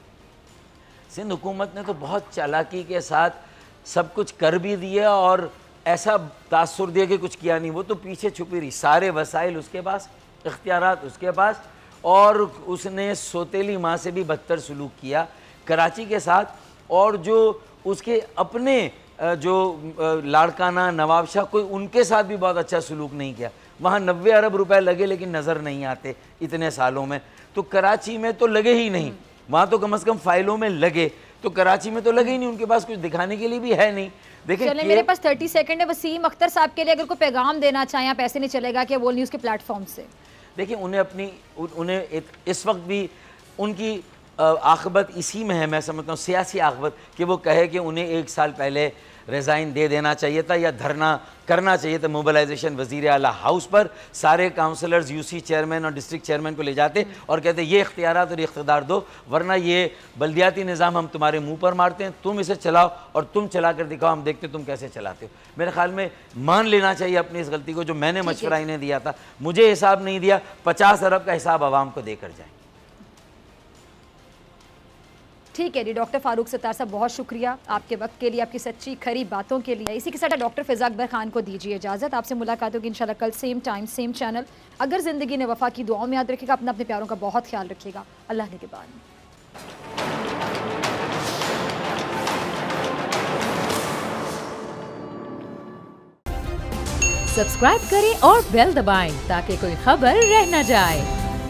सिंध हुकूमत ने तो बहुत चालाकी के साथ सब कुछ कर भी दिया और ऐसा तासुर दिया कि कुछ किया नहीं। वो तो पीछे छुपी रही, सारे वसाइल उसके पास, इख्तियारात उसके पास, और उसने सोतेली माँ से भी बदतर सलूक किया कराची के साथ। और जो उसके अपने जो लाड़काना नवाब शाह, कोई उनके साथ भी बहुत अच्छा सलूक नहीं किया। वहाँ 90 अरब रुपए लगे लेकिन नज़र नहीं आते इतने सालों में, तो कराची में तो लगे ही नहीं। वहाँ तो कम से कम फाइलों में लगे, तो कराची में तो लगे ही नहीं। उनके पास कुछ दिखाने के लिए भी है नहीं। देखिए, चलें, मेरे पास 30 सेकंड है। वसीम अख्तर साहब के लिए अगर कोई पैगाम देना चाहें आप, ऐसे नहीं चलेगा कि वो न्यूज़ के प्लेटफॉर्म से। देखिए, उन्हें इस वक्त भी उनकी आखिबत इसी में है, मैं समझता हूँ सियासी आखिबत, कि वो कहे कि उन्हें 1 साल पहले रिज़ाइन दे देना चाहिए था या धरना करना चाहिए था मोबिलाइजेशन वज़ीर आला हाउस पर। सारे काउंसलर्स UC चेयरमैन और डिस्ट्रिक्ट चेयरमैन को ले जाते और कहते ये इख्तियारात और इख्तिदार दो, वरना ये बल्दियाती निज़ाम हम तुम्हारे मुंह पर मारते हैं, तुम इसे चलाओ और तुम चला कर दिखाओ, हम देखते तुम कैसे चलाते हो। मेरे ख्याल में मान लेना चाहिए अपनी इस गलती को, जो मैंने मशवरा इन्हें दिया था, मुझे हिसाब नहीं दिया, 50 अरब का हिसाब आवाम को देकर जाए। ठीक है जी, डॉक्टर फारूक सत्तार साहब बहुत शुक्रिया आपके वक्त के लिए, आपकी सच्ची खरी बातों के लिए। इसी के साथ डॉक्टर फ़िज़ा अकबर खान को दीजिए इजाज़त। आपसे मुलाकात होगी इंशाल्लाह कल सेम टाइम सेम चैनल। अगर ज़िंदगी ने वफ़ा की, दुआओं में याद रखिएगा, अपने अपने प्यारों का बहुत ख्याल रखिएगा। अल्लाह निगहबान। सब्सक्राइब करें और बेल दबाएं ताकि कोई खबर रह न जाए।